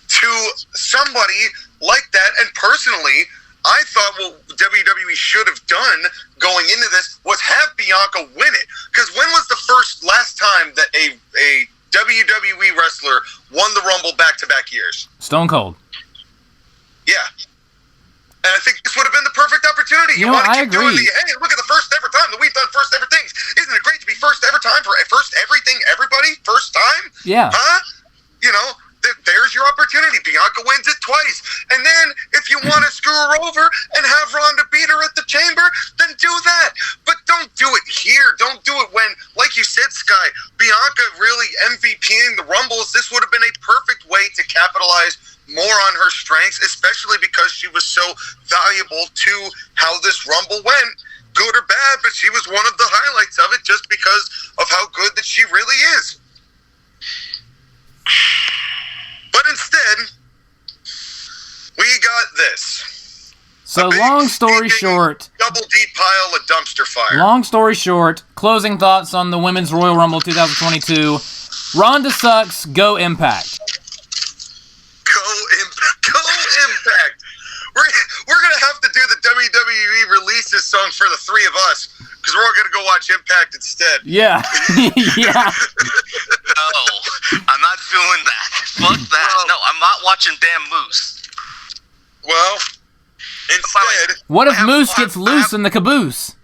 to somebody like that? And personally, I thought what WWE should have done going into this was have Bianca win it. Because when was the last time that a WWE wrestler won the Rumble back-to-back years? Stone Cold. Yeah. And I think this would have been the perfect opportunity. You want to keep doing hey, look at the first ever time that we've done first ever things. Isn't it great to be first ever time for first everything, everybody? First time? Yeah. Huh? There's your opportunity. Bianca wins it twice. And then if you want to screw her over and have Ronda beat her at the Chamber, then do that. But don't do it here. Don't do it when, like you said, Sky, Bianca really MVPing the Rumbles. This would have been a perfect way to capitalize more on her strengths, especially because she was so valuable to how this Rumble went. Good or bad, but she was one of the highlights of it just because of how good that she really is. But instead, we got this. So long story short... Double deep pile of dumpster fire. Long story short, closing thoughts on the Women's Royal Rumble 2022. Ronda sucks, go Impact. Go Impact. We're going to have to do the WWE releases song for the three of us, because we're all going to go watch Impact instead. Yeah. Yeah. No, I'm not doing that. Fuck that. No, I'm not watching damn Moose. Well, instead... What if Moose gets loose in the caboose?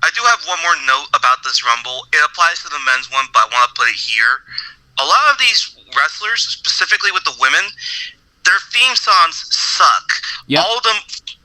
I do have one more note about this Rumble. It applies to the men's one, but I want to put it here. A lot of these wrestlers, specifically with the women, their theme songs suck. Yep. All of them,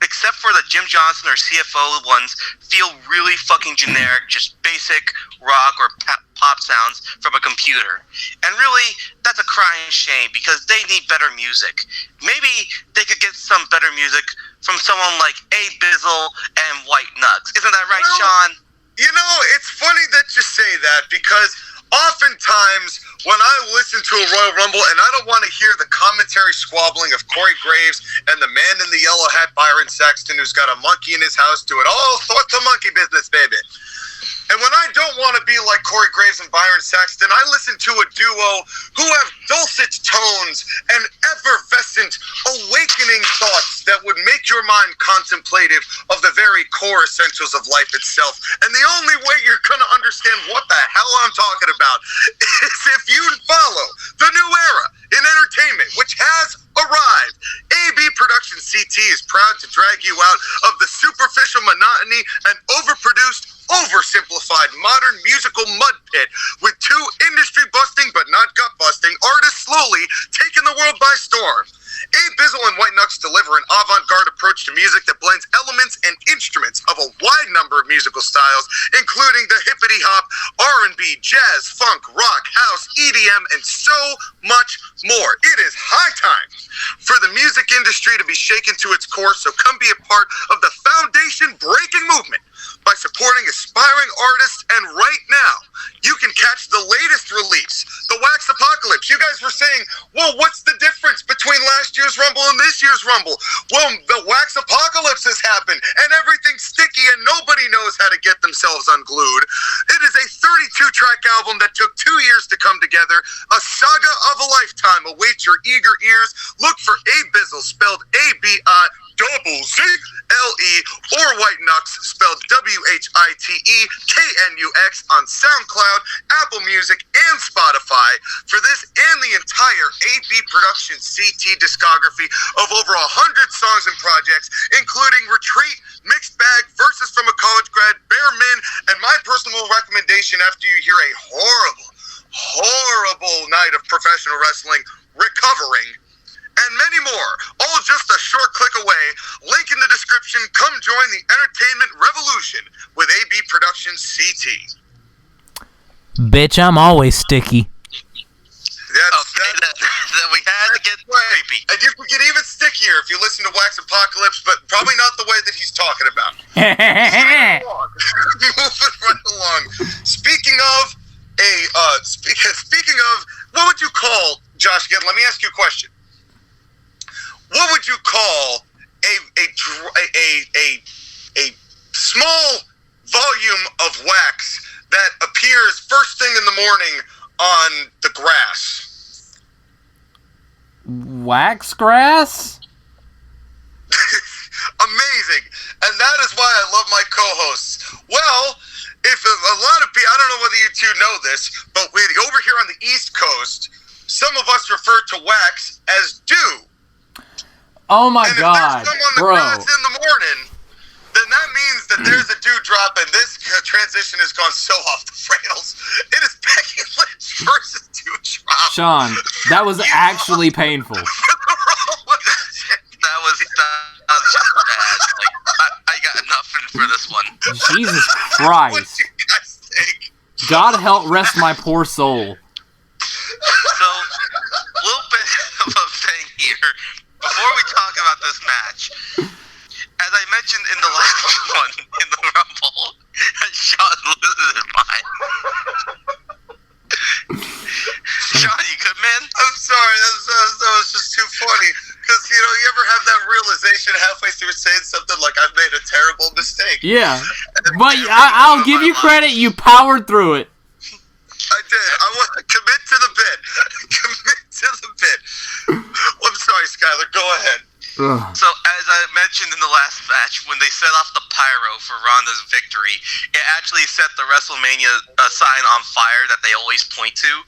except for the Jim Johnson or CFO ones, feel really fucking generic, just basic rock or pop sounds from a computer. And really, that's a crying shame because they need better music. Maybe they could get some better music from someone like A. Bizzle and White Nuts. Isn't that right, Sean? You know, it's funny that you say that because Oftentimes, when I listen to a Royal Rumble and I don't want to hear the commentary squabbling of Corey Graves and the man in the yellow hat, Byron Saxton, who's got a monkey in his house doing all sorts of monkey business, baby. And when I don't want to be like Corey Graves and Byron Saxton, I listen to a duo who have dulcet tones and effervescent, awakening thoughts that would make your mind contemplative of the very core essentials of life itself. And the only way you're going to understand what the hell I'm talking about is if you follow the new era in entertainment, which has arrived. AB Productions CT is proud to drag you out of the superficial monotony and overproduced, oversimplified modern musical mud pit with two industry-busting but not gut-busting artists slowly taking the world by storm. Abe Bizzle and White Knucks deliver an avant-garde approach to music that blends elements and instruments of a wide number of musical styles, including the hippity-hop, R&B, jazz, funk, rock, house, EDM, and so much more. It is high time for the music industry to be shaken to its core, so come be a part of the foundation-breaking movement by supporting aspiring artists. And right now, you can catch the latest release, the Wax Apocalypse. You guys were saying, well, what's the difference between last year's Rumble and this year's Rumble? Well, the Wax Apocalypse has happened, and everything's sticky, and nobody knows how to get themselves unglued. It is a 32-track album that took 2 years to come together. A saga of a lifetime awaits your eager ears. Look for Abe Bizzle, spelled ABIZZLE, or White Knucks, spelled WHITEKNUX, on SoundCloud, Apple Music, and Spotify for this and the entire AB Productions CT discography of over 100 songs and projects, including Retreat, Mixed Bag, Verses from a College Grad, Bear Men, and my personal recommendation after you hear a horrible night of professional wrestling, Recovering, and many more, all just a short click away. Link in the description. Come join the entertainment revolution with AB Productions CT. Bitch, I'm always sticky. Then we had to get creepy. And you can get even stickier if you listen to Wax Apocalypse, but probably not the way that he's talking about. Moving right along. Speaking of what would you call, Josh, again, let me ask you a question. What would you call a small volume of wax that appears first thing in the morning on the grass? Wax grass? Amazing. And that is why I love my co-hosts. Well, if a lot of people, I don't know whether you two know this, but over here on the East Coast, some of us refer to wax as dew. Oh my and God, if there's some on the bro. grass in the morning, then that means that there's a dewdrop, and this transition has gone so off the rails. It is Becky Lynch versus dewdrop. Sean, that was actually painful. That was just bad. Like, I got nothing for this one. Jesus What Christ. do you guys think? God help rest my poor soul. So, a little bit of a thing here. Before we talk about this match, as I mentioned in the last one, in the Rumble, Sean loses his mind. Sean, you good, man? I'm sorry, that was just too funny. Because, you ever have that realization halfway through saying something like, I've made a terrible mistake? Yeah. But I'll give you credit, you powered through it. I did. I want to commit to the bit. Commit to the bit. I'm sorry, Skyler. Go ahead. Ugh. So, as I mentioned in the last match, when they set off the pyro for Ronda's victory, it actually set the WrestleMania sign on fire that they always point to.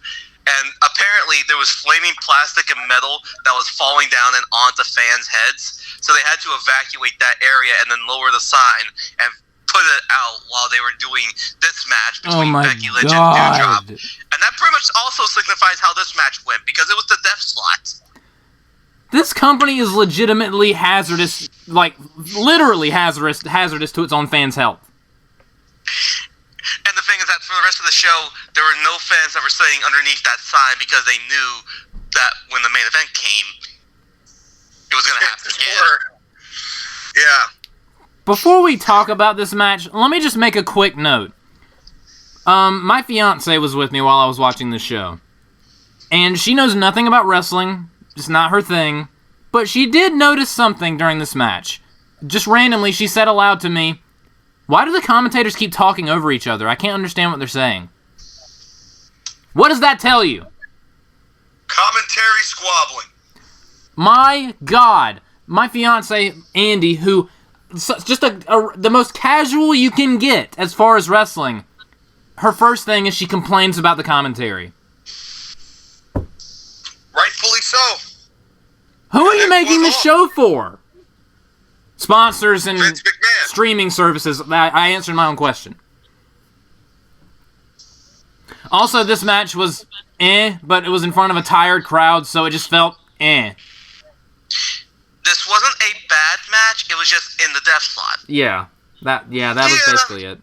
And apparently, there was flaming plastic and metal that was falling down and onto fans' heads. So they had to evacuate that area and then lower the sign and put it out while they were doing this match between Becky Lynch and Doudrop. And that pretty much also signifies how this match went, because it was the death slot. This company is legitimately hazardous, like, literally hazardous to its own fans' health. And the thing is that for the rest of the show, there were no fans that were sitting underneath that sign because they knew that when the main event came, it was going to happen again. Yeah. Before we talk about this match, let me just make a quick note. My fiance was with me while I was watching the show. And she knows nothing about wrestling. It's not her thing. But she did notice something during this match. Just randomly, she said aloud to me, "Why do the commentators keep talking over each other? I can't understand what they're saying." What does that tell you? Commentary squabbling. My God. My fiance, Andy, who... just the most casual you can get as far as wrestling. Her first thing is she complains about the commentary. Rightfully so. Who are you making the show for? Sponsors and Vince McMahon. streaming services. I answered my own question. Also, this match was but it was in front of a tired crowd, so it just felt This wasn't a bad match. It was just in the death slot. Yeah, that was basically it.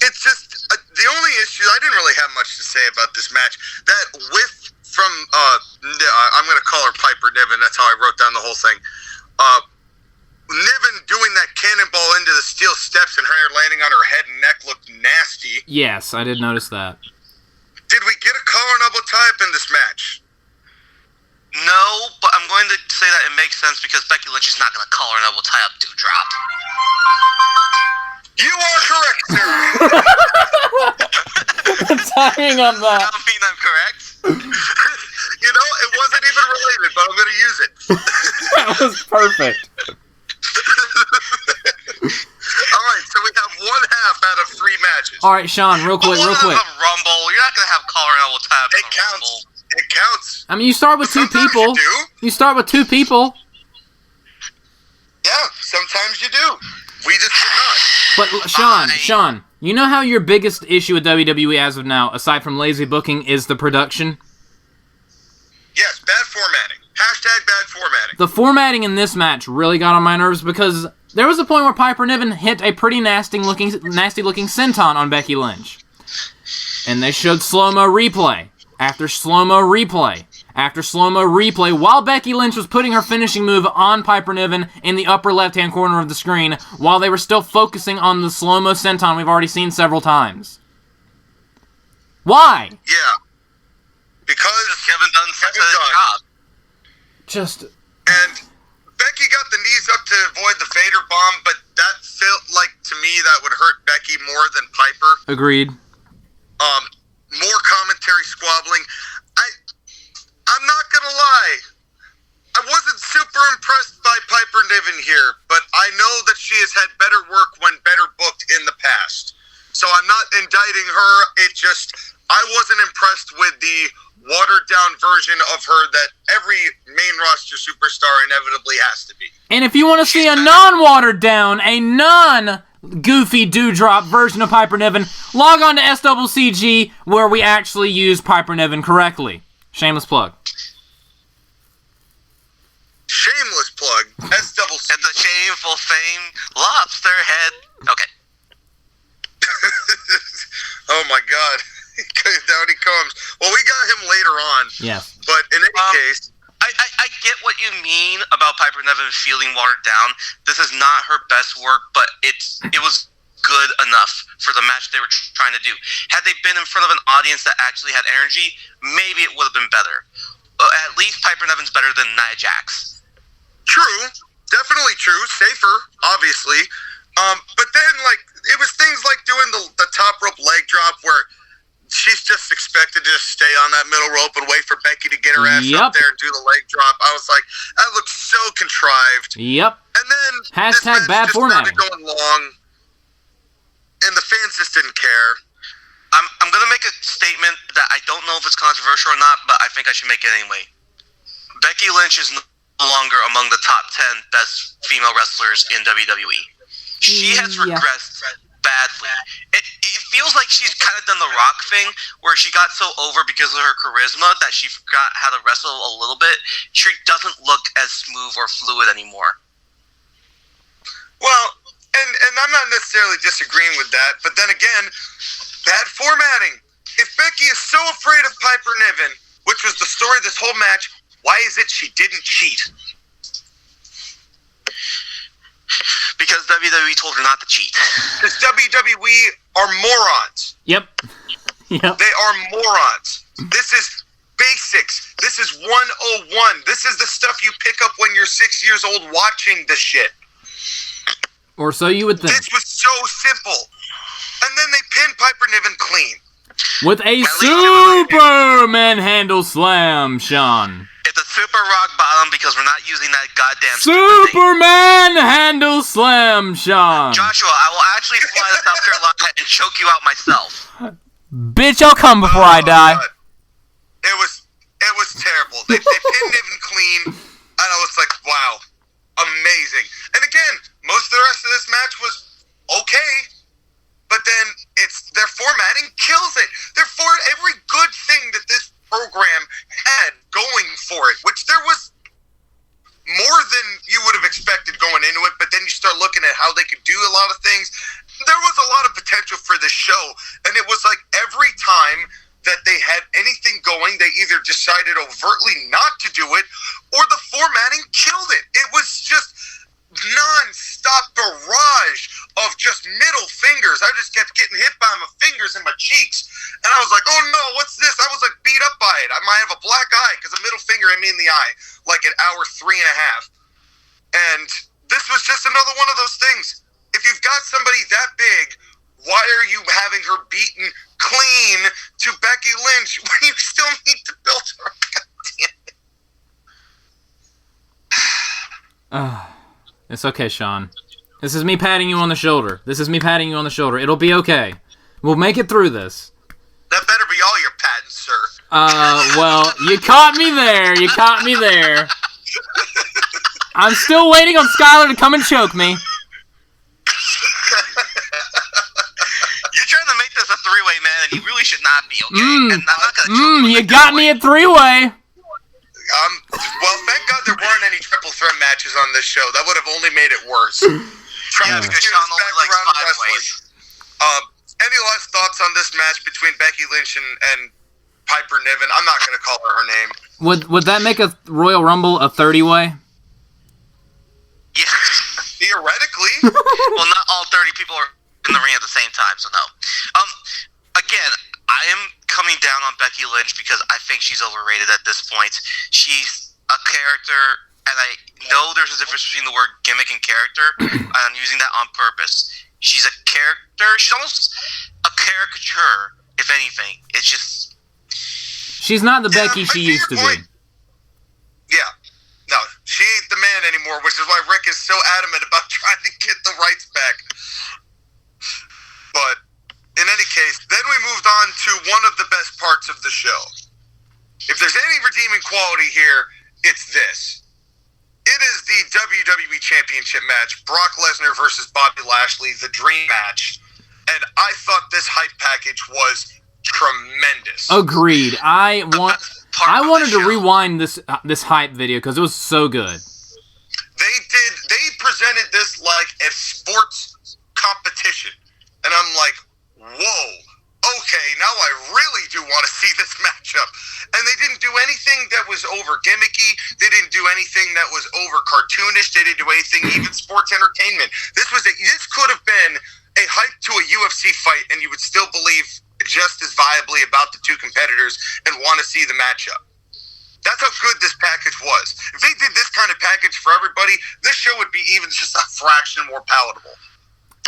It's just the only issue. I didn't really have much to say about this match. That whiff from I'm going to call her Piper Niven. That's how I wrote down the whole thing. Niven doing that cannonball into the steel steps and her landing on her head and neck looked nasty. Yes, I did notice that. Did we get a collar and elbow tie-up in this match? No, but I'm going to say that it makes sense because Becky Lynch is not going to collar and elbow tie up Dewdrop. You are correct, sir. Tying up that. I don't mean I'm correct. You know, it wasn't even related, but I'm going to use it. That was perfect. All right, so we have 1/2 out of 3 matches. All right, Sean, real quick. A Rumble, you're not going to have collar and elbow tie up in It a counts. Rumble. It counts. I mean, you start with two Sometimes people. You do. You start with 2 people. Yeah, sometimes you do. We just did not. But Sean, you know how your biggest issue with WWE as of now, aside from lazy booking, is the production? Yes, bad formatting. Hashtag bad formatting. The formatting in this match really got on my nerves because there was a point where Piper Niven hit a pretty nasty looking senton on Becky Lynch. And they showed slow-mo replay after slow-mo replay after slow-mo replay while Becky Lynch was putting her finishing move on Piper Niven in the upper left-hand corner of the screen while they were still focusing on the slow-mo senton we've already seen several times. Why? Yeah. Because Kevin Dunn's such a job. Just... And Becky got the knees up to avoid the Vader bomb, but that felt like, to me, that would hurt Becky more than Piper. Agreed. More commentary squabbling. I'm not gonna lie. I wasn't super impressed by Piper Niven here, but I know that she has had better work when better booked in the past. So I'm not indicting her. I wasn't impressed with the watered-down version of her that every main roster superstar inevitably has to be. And if you want to see a non-watered down, a non-goofy dewdrop version of Piper Niven, log on to SWCG where we actually use Piper Niven correctly. Shameless plug. Shameless plug. SWCG. And the shameful fame, lobster head. Okay. Oh my God. Down he comes. Well, we got him later on. Yes. But in any case... I get what you mean about Piper Niven feeling watered down. This is not her best work, but it was good enough for the match they were trying to do. Had they been in front of an audience that actually had energy, maybe it would have been better. At least Piper Niven's better than Nia Jax. True. Definitely true. Safer, obviously. But then, it was things like doing the top rope leg drop where she's just expected to just stay on that middle rope and wait for Becky to get her ass up there and do the leg drop. I was like, that looks so contrived. Yep. And then hashtag bad formatting. Going long, and the fans just didn't care. I'm going to make a statement that I don't know if it's controversial or not, but I think I should make it anyway. Becky Lynch is no longer among the top 10 best female wrestlers in WWE. She has regressed badly. It feels like she's kind of done the Rock thing, where she got so over because of her charisma that she forgot how to wrestle a little bit. She doesn't look as smooth or fluid anymore. Well, and I'm not necessarily disagreeing with that, but then again, bad formatting. If Becky is so afraid of Piper Niven, which was the story of this whole match, why is it she didn't cheat? Because WWE told her not to cheat. Does WWE are morons. Yep. They are morons. This is basics. This is 101. This is the stuff you pick up when you're 6 years old watching the shit. Or so you would think. This was so simple. And then they pin Piper Niven clean. With a Superman handle slam, Sean. It's a super rock bottom because we're not using that goddamn Superman handle slam, Sean. Joshua, I will actually fly to South Carolina and choke you out myself. Bitch, I'll come before I die. God. It was terrible. They pinned Niven clean, and I was like, wow, amazing. And again, most of the rest of this match was okay, but then their formatting kills it. Every good thing that this program had going for it, which there was more than you would have expected going into it, but then you start looking at how they could do a lot of things. There was a lot of potential for this show, and it was like every time that they had anything going, they either decided overtly not to do it, or the formatting killed it. It was just non-stop barrage of just middle fingers. I just kept getting hit by my fingers in my cheeks, and I was like, oh no, what's this? I was like beat up by it. I might have a black eye because a middle finger hit me in the eye like at hour 3.5. And this was just another one of those things. If you've got somebody that big, why are you having her beaten clean to Becky Lynch when you still need to build her up? God damn it. It's okay, Sean. This is me patting you on the shoulder. It'll be okay. We'll make it through this. That better be all your patents, sir. Well, you caught me there. I'm still waiting on Skyler to come and choke me. You're trying to make this a three-way, man, and you really should not be, okay? And I'm not gonna You got me at three-way. Well, thank God there weren't any triple threat matches on this show. That would have only made it worse. Trying to because get Sean us only back likes around to 5 wrestling. ways. Any last thoughts on this match between Becky Lynch and Piper Niven? I'm not going to call her name. Would that make a Royal Rumble a 30-way? Yeah. Theoretically. Well, not all 30 people are in the ring at the same time, so no. Again, I am coming down on Becky Lynch because I think she's overrated at this point. She's a character, and I know there's a difference between the word gimmick and character, and I'm using that on purpose. She's a character. She's almost a caricature, if anything. It's just... She's not the Becky she used to be. Yeah. No, she ain't the man anymore, which is why Rick is so adamant about trying to get the rights back. But in any case, then we moved on to one of the best parts of the show. If there's any redeeming quality here, it's this. It is the WWE Championship match, Brock Lesnar versus Bobby Lashley, the dream match. And I thought this hype package was tremendous. Agreed. I wanted to rewind this hype video because it was so good. They presented this like a sports competition. And I'm like, whoa, okay, now I really do want to see this matchup. And they didn't do anything that was over gimmicky. They didn't do anything that was over cartoonish. They didn't do anything even sports entertainment. This could have been a hype to a UFC fight, and you would still believe just as viably about the two competitors and want to see the matchup. That's how good this package was. If they did this kind of package for everybody, this show would be even just a fraction more palatable.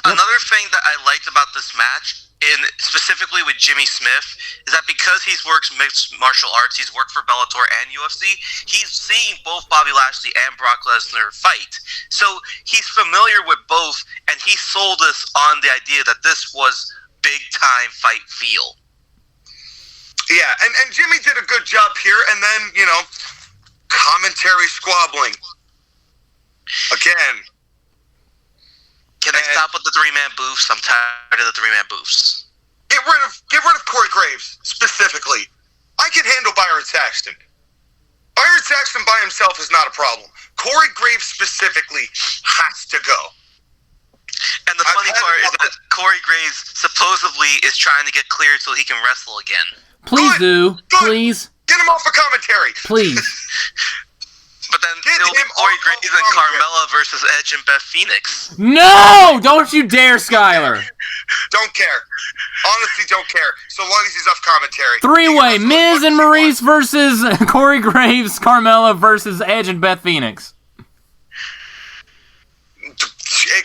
Another thing that I liked about this match, and specifically with Jimmy Smith, is that because he's worked mixed martial arts, he's worked for Bellator and UFC, he's seen both Bobby Lashley and Brock Lesnar fight. So he's familiar with both, and he sold us on the idea that this was big-time fight feel. Yeah, and Jimmy did a good job here, and then, commentary squabbling. Again. Can I stop with the three-man booths? I'm tired of the three-man booths. Get rid of Corey Graves, specifically. I can handle Byron Saxton. Byron Saxton by himself is not a problem. Corey Graves specifically has to go. And the funny part is that Corey Graves supposedly is trying to get cleared so he can wrestle again. Please do. Please. Get him off of commentary. Please. But then it'll be Corey Graves and Carmella versus Edge and Beth Phoenix. No! Don't you dare, Skyler. Don't care. Honestly, don't care. So long as he's off commentary. Three-way, Miz and Maurice versus Corey Graves, Carmella versus Edge and Beth Phoenix.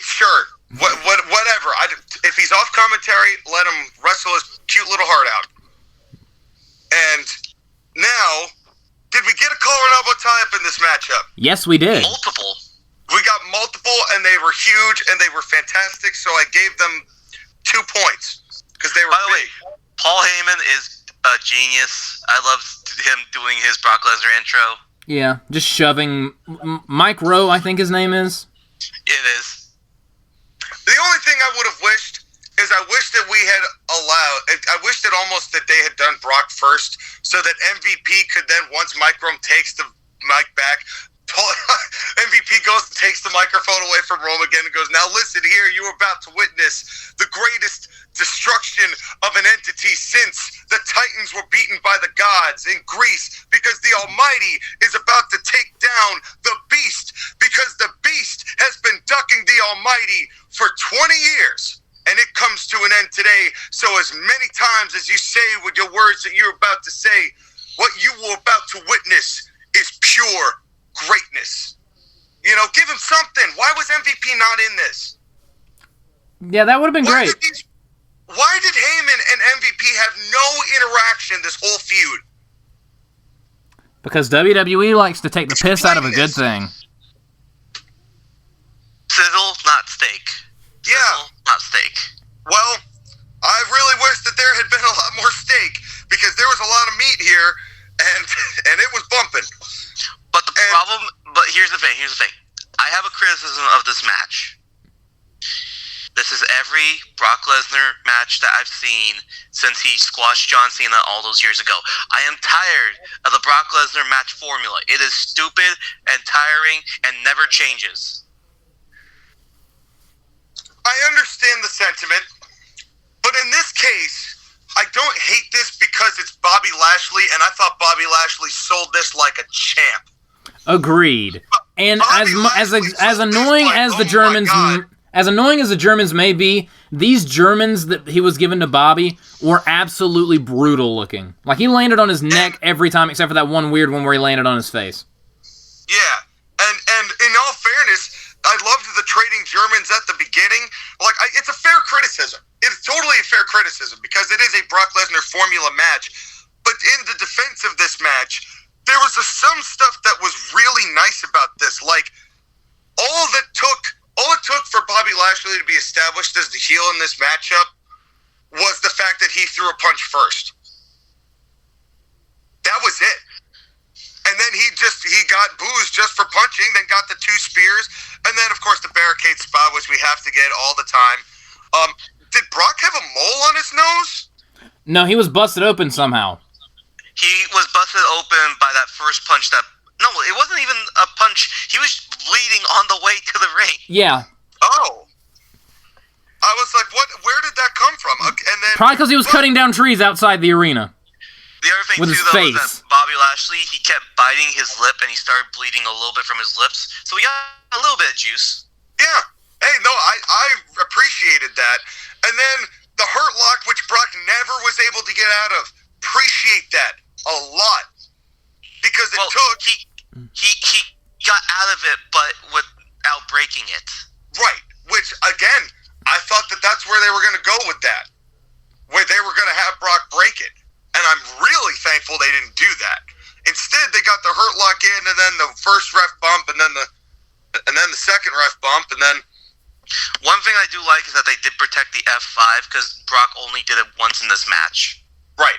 Sure. Whatever. If he's off commentary, let him wrestle his cute little heart out. And now, did we get a collar and elbow tie-up in this matchup? Yes, we did. Multiple. We got multiple, and they were huge, and they were fantastic, so I gave them 2 points, because they were By the way, big. Paul Heyman is a genius. I love him doing his Brock Lesnar intro. Yeah, just shoving Mike Rowe, I think his name is. It is. The only thing I would have wished is I wish that we had I wish that almost that they had done Brock first, so that MVP could then, once Mike Rome takes the mic back, MVP goes and takes the microphone away from Rome again and goes, now listen here, you are about to witness the greatest destruction of an entity since the Titans were beaten by the gods in Greece, because the Almighty is about to take down the Beast, because the Beast has been ducking the Almighty for 20 years. And it comes to an end today. So as many times as you say with your words that you're about to say, what you were about to witness is pure greatness. You know, give him something. Why was MVP not in this? Yeah, that would have been great. Why did Heyman and MVP have no interaction this whole feud? Because WWE likes to take the piss out of a good thing. Sizzle, not steak. Yeah. Sizzle, not steak. Well, I really wish that there had been a lot more steak, because there was a lot of meat here, and it was bumping. But here's the thing. I have a criticism of this match. This is every Brock Lesnar match that I've seen since he squashed John Cena all those years ago. I am tired of the Brock Lesnar match formula. It is stupid and tiring and never changes. I understand the sentiment, but in this case, I don't hate this because it's Bobby Lashley, and I thought Bobby Lashley sold this like a champ. Agreed. And as annoying as the Germans, God. as annoying as the Germans may be, these Germans that he was given to Bobby were absolutely brutal looking. Like, he landed on his neck every time, except for that one weird one where he landed on his face. Yeah, and in all fairness, I loved the trading Germans at the beginning. Like, it's a fair criticism. It's totally a fair criticism, because it is a Brock Lesnar formula match. But in the defense of this match, there was some stuff that was really nice about this. Like, all it took for Bobby Lashley to be established as the heel in this matchup was the fact that he threw a punch first. That was it. And then he got boozed just for punching, then got the 2 spears, and then, of course, the barricade spot, which we have to get all the time. Did Brock have a mole on his nose? No, he was busted open somehow. He was busted open by that first punch No, it wasn't even a punch. He was bleeding on the way to the ring. Yeah. Oh. I was like, what? Where did that come from? And then Probably because he was cutting down trees outside the arena. The other thing, With too, his though, face. is that Bobby Lashley, he kept biting his lip, and he started bleeding a little bit from his lips. So we got a little bit of juice. Yeah. Hey, no, I appreciated that. And then the hurt lock, which Brock never was able to get out of. Appreciate that a lot. Because it took... He got out of it, but without breaking it. Right. Which, again, I thought that's where they were going to go with that. Where they were going to have Brock break it. And I'm really thankful they didn't do that. Instead, they got the hurt lock in, and then the first ref bump, and then the second ref bump, and then... One thing I do like is that they did protect the F5, because Brock only did it once in this match. Right.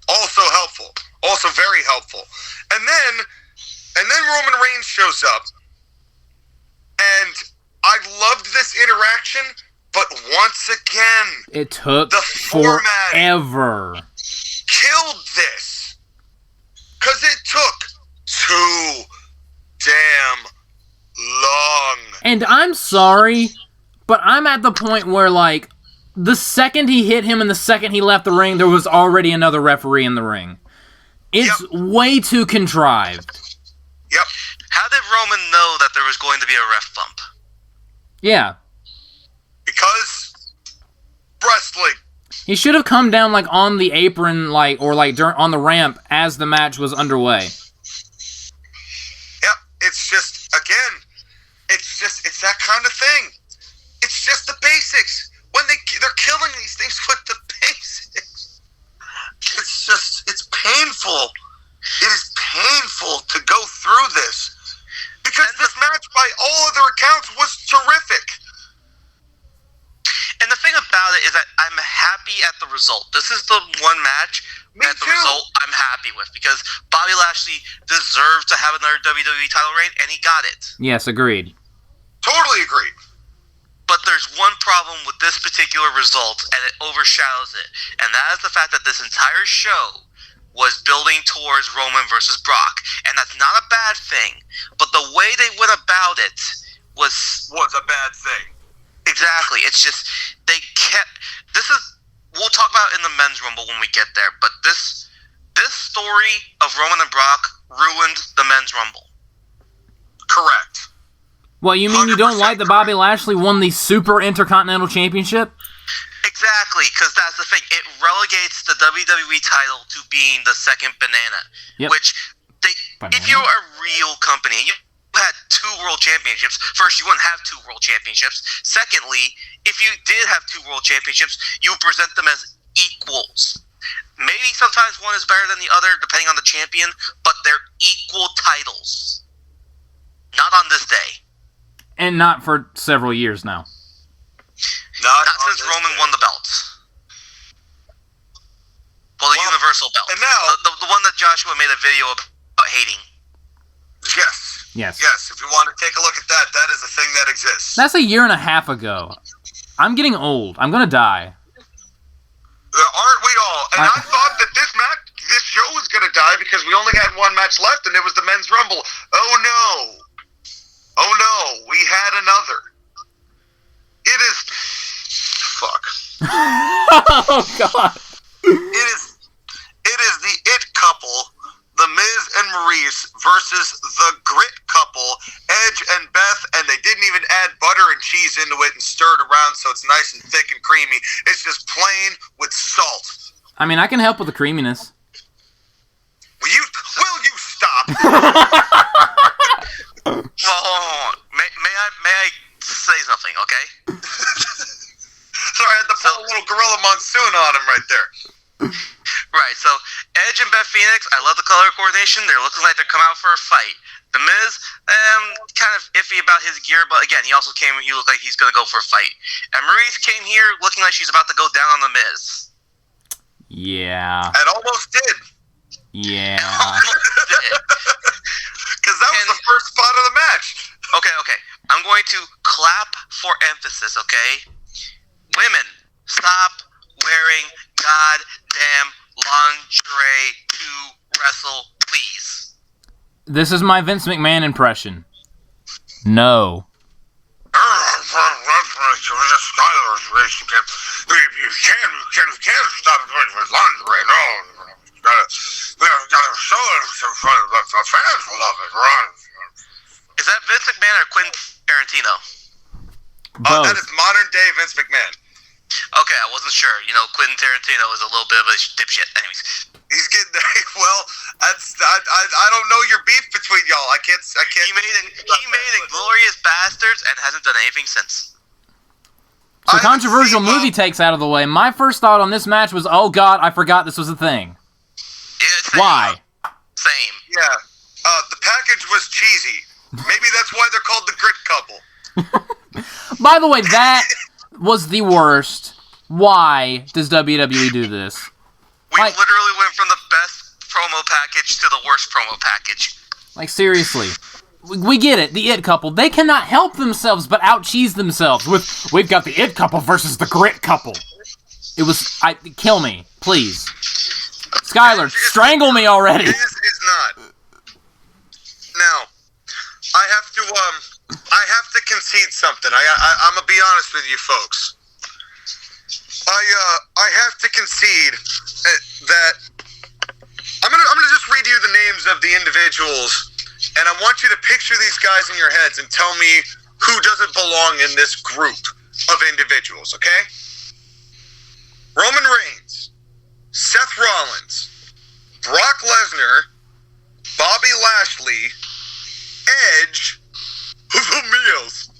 Also helpful. Also very helpful. And then Roman Reigns shows up, and I loved this interaction, but once again... It took the forever. Killed this, because it took too damn long. And I'm sorry, but I'm at the point where, like, the second he hit him and the second he left the ring, there was already another referee in the ring. It's way too contrived. Yep. How did Roman know that there was going to be a ref bump? Yeah. Because wrestling. He should have come down like on the apron, on the ramp as the match was underway. Yep, it's just it's that kind of thing. It's just the basics. When they're killing these things with the basics. It's painful. It is painful to go through this. Because this match, by all other accounts, was terrific. And the thing about it is that I'm happy at the result. This is the one match result I'm happy with, because Bobby Lashley deserved to have another WWE title reign, and he got it. Yes, agreed. Totally agreed. But there's one problem with this particular result, and it overshadows it, and that is the fact that this entire show was building towards Roman versus Brock, and that's not a bad thing, but the way they went about it was a bad thing. Exactly. It's just we'll talk about it in the men's rumble when we get there, but this story of Roman and Brock ruined the men's rumble. Correct. Well, you mean you don't like that Bobby Lashley won the Super Intercontinental Championship? Exactly, because that's the thing. It relegates the WWE title to being the second banana. Yep. If you're a real company, you had 2 world championships. First, you wouldn't have 2 world championships. Secondly, if you did have 2 world championships, you would present them as equals. Maybe sometimes one is better than the other, depending on the champion, but they're equal titles. Not on this day. And not for several years now. Not since Roman won the belt. Well, the Universal belt. And now... The one that Joshua made a video about hating. Yes. If you want to take a look at that, that is a thing that exists. That's a year and a half ago. I'm getting old. I'm gonna die. Aren't we all? And I thought that this show was gonna die because we only had one match left, and it was the men's rumble. Oh no, we had another. It is... Fuck. Oh, God. It is the It couple, The Miz and Maurice, versus the Grit couple, Edge and Beth, and they didn't even add butter and cheese into it and stir it around so it's nice and thick and creamy. It's just plain with salt. I mean, I can help with the creaminess. Will you stop? Well, hold on. May I say something, okay? Sorry, I had to pull a little Gorilla Monsoon on him right there. Right, so Edge and Beth Phoenix, I love the color coordination. They're looking like they're coming out for a fight. The Miz, kind of iffy about his gear, but again, he looked like he's going to go for a fight. And Maurice came here looking like she's about to go down on the Miz. Yeah. It almost did. Yeah. Almost did. Because that was the first spot of the match. Okay. I'm going to clap for emphasis, okay? Women, stop wearing goddamn lingerie to wrestle, please. This is my Vince McMahon impression. No. You can't stop with lingerie. No. Gotta show it the fans will love it, right? Is that Vince McMahon or Quentin Tarantino? Both. That is modern day Vince McMahon. Okay, I wasn't sure. Quentin Tarantino is a little bit of a dipshit. Anyways, he's getting there. Well, I don't know your beef between y'all. I can't. He made Inglourious Bastards and hasn't done anything since. So controversial movie takes out of the way. My first thought on this match was, oh God, I forgot this was a thing. Yeah, same. Why? Same. Yeah. The package was cheesy. Maybe that's why they're called the Grit couple. By the way, that was the worst. Why does WWE do this? We literally went from the best promo package to the worst promo package. Like, seriously. We get it, the It couple. They cannot help themselves but out-cheese themselves with, we've got the It couple versus the Grit couple. It was, kill me, please. Skyler, strangle me already. It is not. Now, I have to concede something. I'm gonna be honest with you folks. I have to concede that I'm gonna just read you the names of the individuals, and I want you to picture these guys in your heads and tell me who doesn't belong in this group of individuals. Okay? Roman Reigns, Seth Rollins, Brock Lesnar, Bobby Lashley, Edge, the Mios.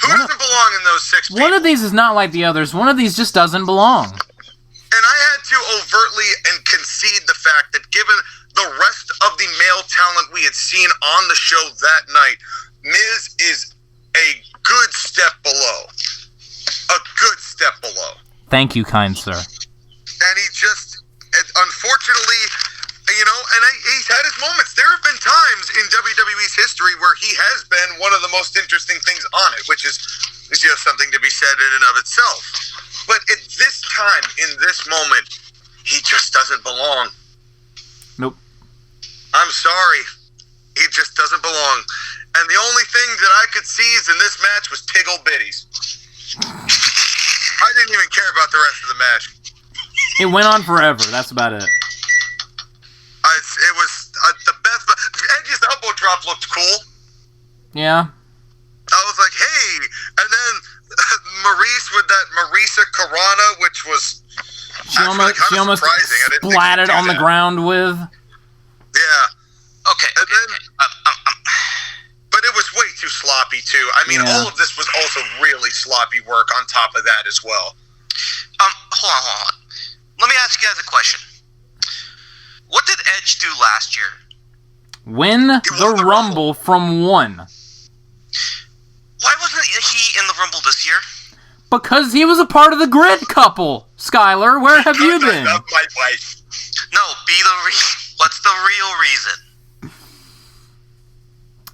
Who doesn't belong in those 6 people? One of these is not like the others. One of these just doesn't belong. And I had to overtly and concede the fact that given the rest of the male talent we had seen on the show that night, Miz is a good step below. A good step below. Thank you, kind sir. And he just, unfortunately, and he's had his moments. There have been times in WWE's history where he has been one of the most interesting things on it, which is just something to be said in and of itself. But at this time, in this moment, he just doesn't belong. Nope. I'm sorry. He just doesn't belong. And the only thing that I could seize in this match was Tiggle Bitties. I didn't even care about the rest of the match. It went on forever. That's about it. It was the best. Edge's elbow drop looked cool. Yeah. I was like, hey. And then Maurice with that Marisa Carana, which was She almost splattered on the ground with. Yeah. Okay. And then, but it was way too sloppy, too. I mean, Yeah. all of this was also really sloppy work on top of that as well. Hold on. Let me ask you guys a question. What did Edge do last year? Win the Rumble from 1. Why wasn't he in the Rumble this year? Because he was a part of the Grid couple. Skyler, where have you Because been? I love my wife. No, what's the real reason?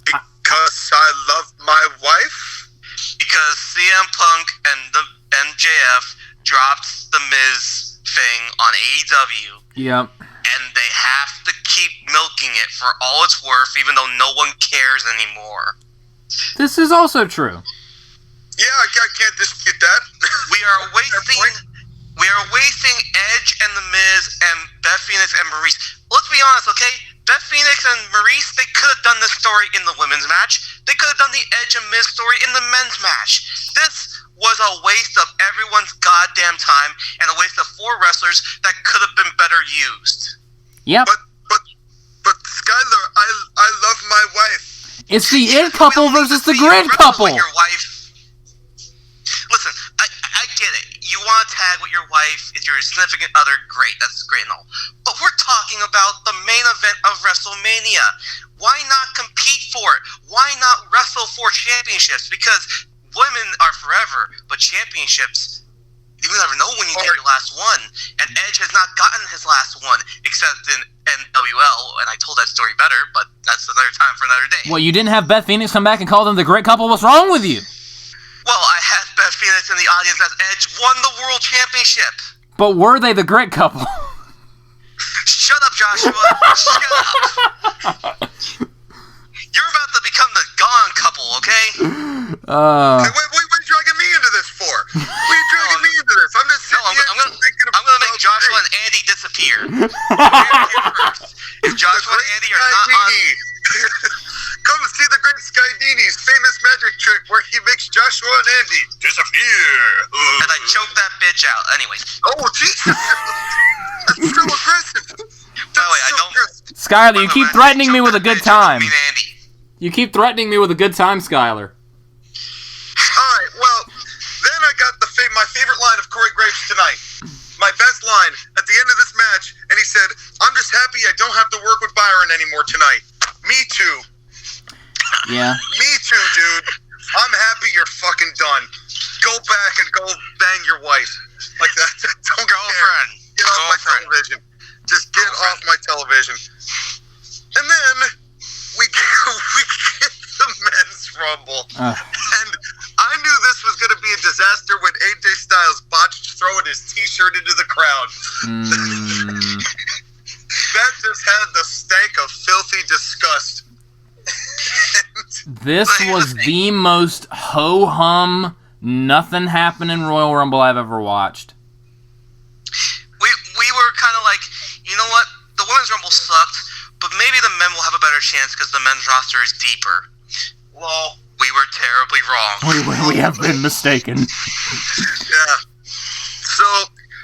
Because I love my wife? Because CM Punk and the MJF dropped the Miz thing on AEW, Yep. and they have to keep milking it for all it's worth, even though no one cares anymore. This is also true. Yeah, I can't dispute that. We are wasting Edge and the Miz and Beth Phoenix and Maurice. Let's be honest, okay? Beth Phoenix and Maurice, they could have done this story in the women's match. They could have done the Edge and Miz story in the men's match. This was a waste of everyone's goddamn time and a waste of 4 wrestlers that could have been better used. Yep. But Skyler, I love my wife. It's the It couple versus the Grid couple. With your wife. Listen, I get it. You want to tag with your wife, is your significant other, great. That's great and all. But we're talking about the main event of WrestleMania. Why not compete for it? Why not wrestle for championships? Because women are forever, but championships, you never know when you get your last one. And Edge has not gotten his last one, except in NWL, and I told that story better, but that's another time for another day. Well, you didn't have Beth Phoenix come back and call them the Grid couple? What's wrong with you? Well, I had Beth Phoenix in the audience as Edge won the World Championship. But were they the Grid couple? Shut up, Joshua. Shut up. You're about to become the Gone couple, okay? Hey, what are you dragging me into this for? What are you dragging me into this? I'm just sitting here thinking I'm gonna make Joshua and Andy disappear. If Joshua and Andy are not on... Come see the great Skydini's famous magic trick where he makes Joshua and Andy disappear. And I choked that bitch out. Anyways. Oh, Jesus. That's so aggressive. By the way, I don't... Skyler, you keep threatening me with a good time. Andy. You keep threatening me with a good time, Skyler. Alright, well, then I got my favorite line of Corey Graves tonight. My best line at the end of this match, and he said, I'm just happy I don't have to work with Byron anymore tonight. Me too. Yeah. Me too, dude. I'm happy you're fucking done. Go back and go bang your wife. Like that. Don't Girlfriend. Get off my television. Just get off my television. And then we get the men's rumble. And I knew this was going to be a disaster when AJ Styles botched throwing his t-shirt into the crowd. That just had the stank of filthy disgust. This was the most ho-hum, nothing happening Royal Rumble I've ever watched. We were kind of like, you know what? The Women's Rumble sucked, but maybe the men will have a better chance because the men's roster is deeper. Well, we were terribly wrong. We have been mistaken. Yeah. So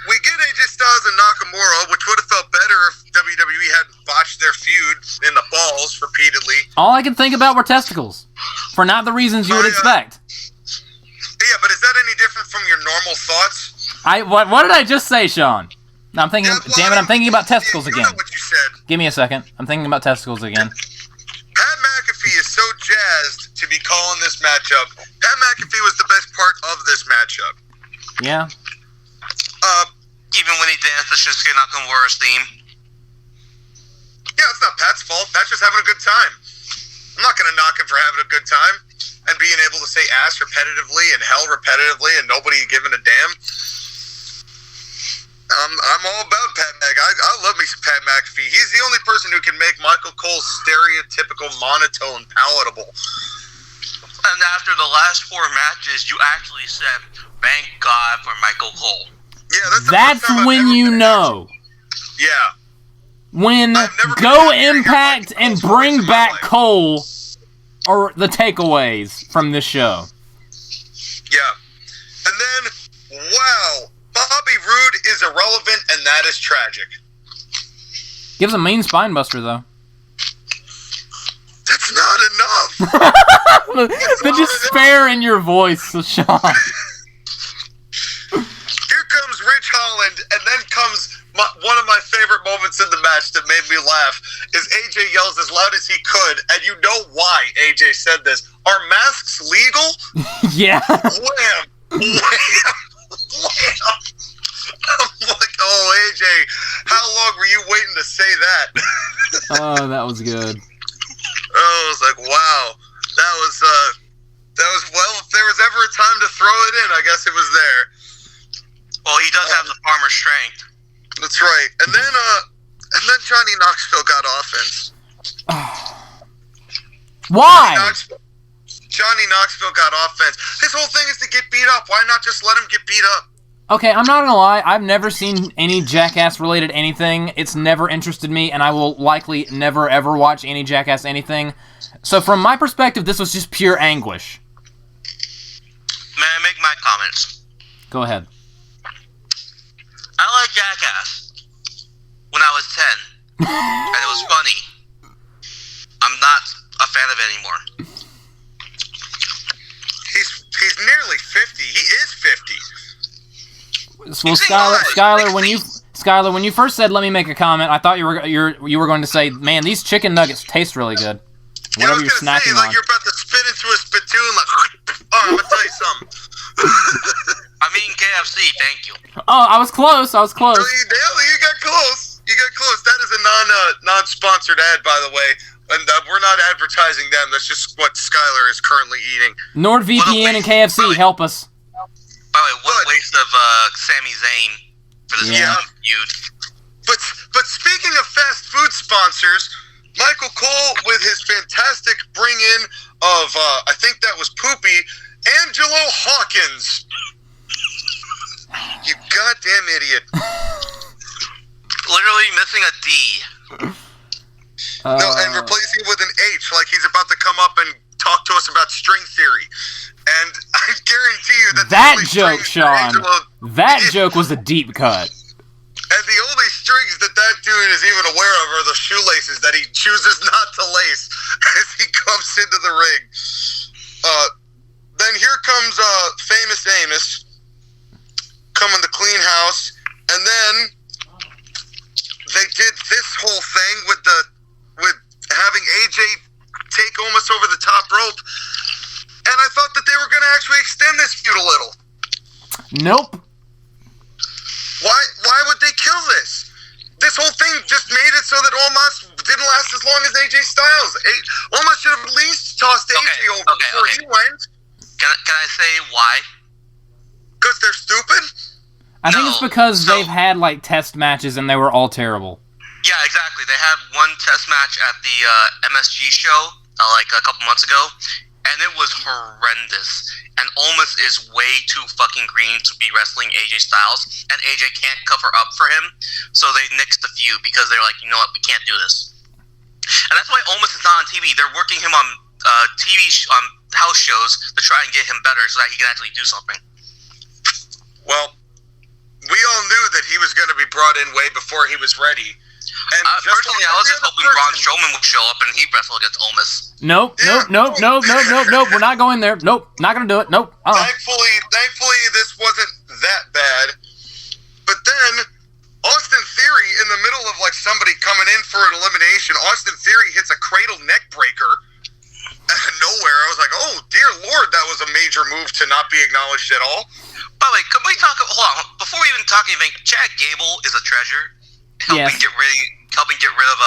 we get AJ Styles and Nakamura, which would have felt better if WWE hadn't botched their feud in the balls repeatedly. All I could think about were testicles, for not the reasons you would expect. Yeah, but is that any different from your normal thoughts? What did I just say, Sean? No, I'm thinking. Damn it! I'm thinking about testicles you again. know what you said. Give me a second. I'm thinking about testicles again. Pat McAfee is so jazzed to be calling this matchup. Pat McAfee was the best part of this matchup. Yeah. Even when he danced the Shinsuke Nakamura's theme. Yeah, it's not Pat's fault. Pat's just having a good time. I'm not going to knock him for having a good time and being able to say ass repetitively and hell repetitively and nobody giving a damn. I'm all about Pat McAfee. I love me some Pat McAfee. He's the only person who can make Michael Cole's stereotypical monotone palatable. And after the last 4 matches, you actually said, "Thank God for Michael Cole." Yeah, that's the That's first time I've when ever you been know. Yeah. When I've never been Go happier to hear Impact Michael and Cole's bring voice in my back life. Cole are the takeaways from this show. Yeah. And then, wow, Bobby Roode is irrelevant, and that is tragic. Gives a mean spine buster, though. That's not enough. The despair in your voice, Sean. Here comes Rich Holland, and then comes one of my favorite moments in the match that made me laugh, is AJ yells as loud as he could, and you know why AJ said this. Are masks legal? Yeah. Wham! Wham! Wham! I'm like, oh, AJ, how long were you waiting to say that? Oh, that was good. I was like, wow. That was, well, if there was ever a time to throw it in, I guess it was there. Well, he does have the farmer's strength. That's right. And then Johnny Knoxville got offense. Why? Johnny Knoxville got offense. His whole thing is to get beat up. Why not just let him get beat up? Okay, I'm not gonna lie, I've never seen any Jackass-related anything. It's never interested me, and I will likely never ever watch any Jackass anything. So from my perspective, this was just pure anguish. May I make my comments? Go ahead. I like Jackass when I was 10, and it was funny. I'm not a fan of it anymore. He's nearly 50. He is 50. Well, Skyler, when you first said "let me make a comment," I thought you were going to say, "Man, these chicken nuggets taste really good." Whatever you're snacking on. Like you're about to spit into a spittoon. Like, oh, I'm gonna tell you something. I'm eating KFC. Thank you. Oh, I was close. You got close. You got close. That is a non-sponsored ad, by the way, and we're not advertising them. That's just what Skyler is currently eating. NordVPN and KFC, help us. By the way, what a waste of Sami Zayn for this feud. But speaking of fast food sponsors, Michael Cole with his fantastic bring-in of, I think that was Poopy, Angelo Hawkins. You goddamn idiot. Literally missing a D. No, and replacing it with an H, like he's about to come up and talk to us about string theory. And I guarantee you that joke, Sean, that joke was a deep cut. And the only strings that dude is even aware of are the shoelaces that he chooses not to lace as he comes into the ring. Then here comes Famous Amos coming to clean house, and then they did this whole thing with having AJ take almost over the top rope. And I thought that they were going to actually extend this feud a little. Nope. Why would they kill this? This whole thing just made it so that Omos didn't last as long as AJ Styles. Omos should have at least tossed AJ over before he went. Can I say why? Because they're stupid? I think it's because they've had like test matches and they were all terrible. Yeah, exactly. They had one test match at the MSG show like a couple months ago, and it was horrendous. And Omos is way too fucking green to be wrestling AJ Styles, and AJ can't cover up for him, so they nixed the feud because they're like, you know what, we can't do this. And that's why Omos is not on TV. They're working him on TV house shows to try and get him better so that he can actually do something. Well, we all knew that he was going to be brought in way before he was ready. And personally, I was just hoping Braun Strowman would show up and he'd wrestle against Omos. Nope. We're not going there. Nope, not gonna do it. Nope. Thankfully, this wasn't that bad. But then, Austin Theory, in the middle of like somebody coming in for an elimination, Austin Theory hits a cradle neck breaker out of nowhere. I was like, oh dear Lord, that was a major move to not be acknowledged at all. By the way, can we talk? Hold on, before we even talk anything, Chad Gable is a treasure. Helping get rid of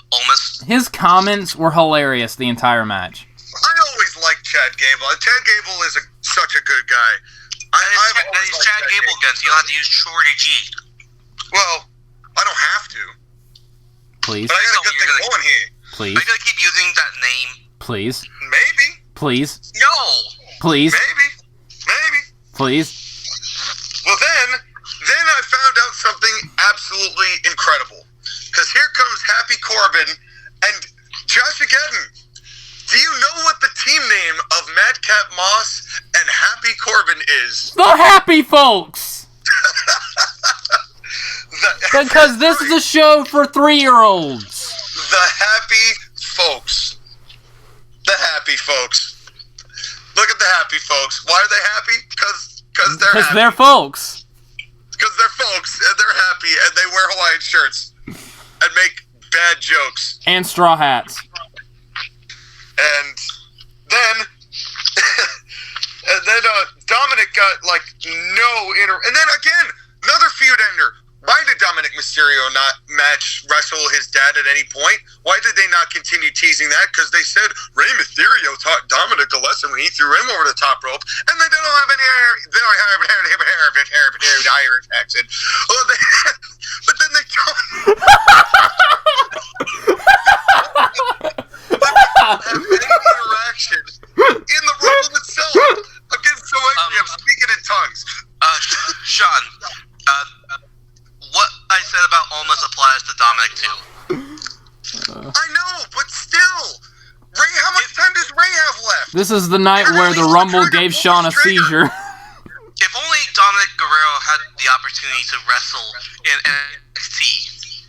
Omos. His comments were hilarious the entire match. I always liked Chad Gable. Chad Gable is such a good guy. He's Chad Gable again, so you don't have to use Shorty G. Well, I don't have to. Please. But I got a good thing going here. Please. Are you going to keep using that name? Please. Maybe. Please. No. Please. Maybe. Please. Well, then I found out something absolutely incredible. Because here comes Happy Corbin and JoshAgeddon. Do you know what the team name of Madcap Moss and Happy Corbin is? The Happy Folks! Because this is a show for 3-year-olds. The Happy Folks. The Happy Folks. Look at the Happy Folks. Why are they happy? Because they're happy. Because they're folks. Because they're folks, and they're happy, and they wear Hawaiian shirts. And make bad jokes. And straw hats. And then Dominic got like and then again, another feud ender. Why did Dominic Mysterio not wrestle his dad at any point? Why did they not continue teasing that? Because they said Rey Mysterio taught Dominic a lesson when he threw him over the top rope, and they don't have any hair. They don't have hair accent. But then they don't. They don't have any interaction in the Rumble itself. I'm getting so angry. I'm speaking in tongues. Sean, what I said about Omos applies to Dominic too. I know, but still, Ray. How much time does Ray have left? This is the night where the Rumble gave Sean a seizure. If only Dominic Guerrero had the opportunity to wrestle in NXT.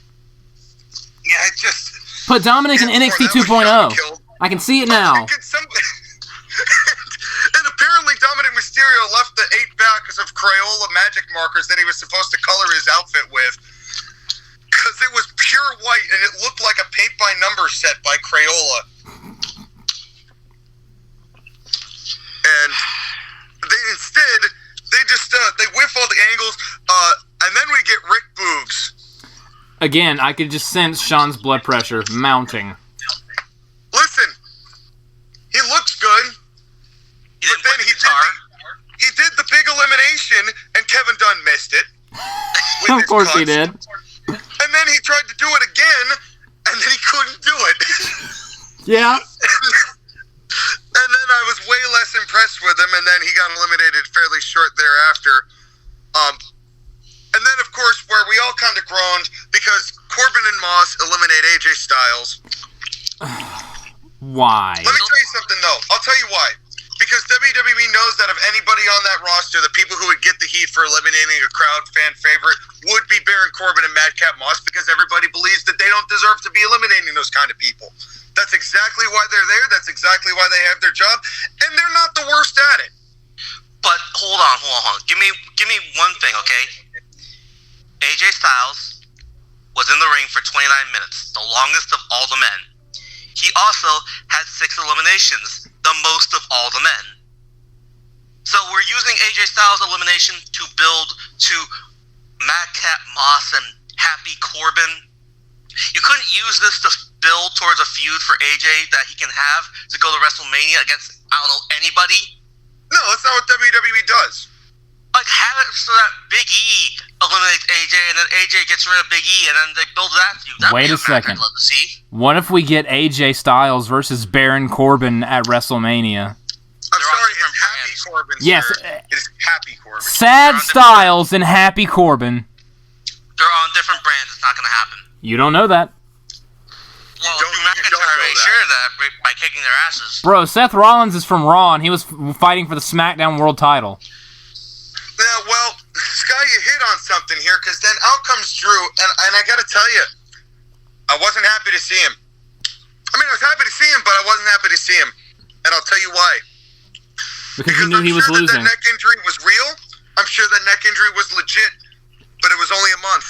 Yeah, it just... Put Dominic in NXT 2.0. I can see it now. And apparently Dominic Mysterio left the 8-pack of Crayola magic markers that he was supposed to color his outfit with. Because it was pure white and it looked like a paint-by-number set by Crayola. And they whiff all the angles, and then we get Rick Boogs. Again, I could just sense Sean's blood pressure mounting. Listen, he looks good, but then he did the big elimination, and Kevin Dunn missed it. Of course he did. And then he tried to do it again, and then he couldn't do it. Yeah. And then I was way less impressed with him, and then he got eliminated fairly short thereafter. And then, of course, where we all kind of groaned, because Corbin and Moss eliminate AJ Styles. Why? Let me tell you something, though. I'll tell you why. Because WWE knows that of anybody on that roster, the people who would get the heat for eliminating a crowd fan favorite would be Baron Corbin and Madcap Moss, because everybody believes that they don't deserve to be eliminating those kind of people. That's exactly why they're there. That's exactly why they have their job. And they're not the worst at it. But hold on. Give me one thing, okay? AJ Styles was in the ring for 29 minutes, the longest of all the men. He also had 6 eliminations, the most of all the men. So we're using AJ Styles' elimination to build to Madcap Moss and Happy Corbin. You couldn't use this to build towards a feud for AJ that he can have to go to WrestleMania against, I don't know, anybody? No, that's not what WWE does. Like, have it so that Big E eliminates AJ, and then AJ gets rid of Big E, and then they build that feud. Wait a second. I'd love to see. What if we get AJ Styles versus Baron Corbin at WrestleMania? I'm sorry, it's Happy Corbin, yes, sir. It's Happy Corbin. Sad Styles and Happy Corbin. They're on different brands. It's not going to happen. You don't know that. Well, Drew McIntyre made sure of that by kicking their asses. Bro, Seth Rollins is from Raw, and he was fighting for the SmackDown World Title. Yeah, well, you hit on something here, because then out comes Drew, and I got to tell you, I wasn't happy to see him. I mean, I was happy to see him, but I wasn't happy to see him. And I'll tell you why. Because you knew I'm he was sure losing. that neck injury was real. I'm sure that neck injury was legit, but it was only a month.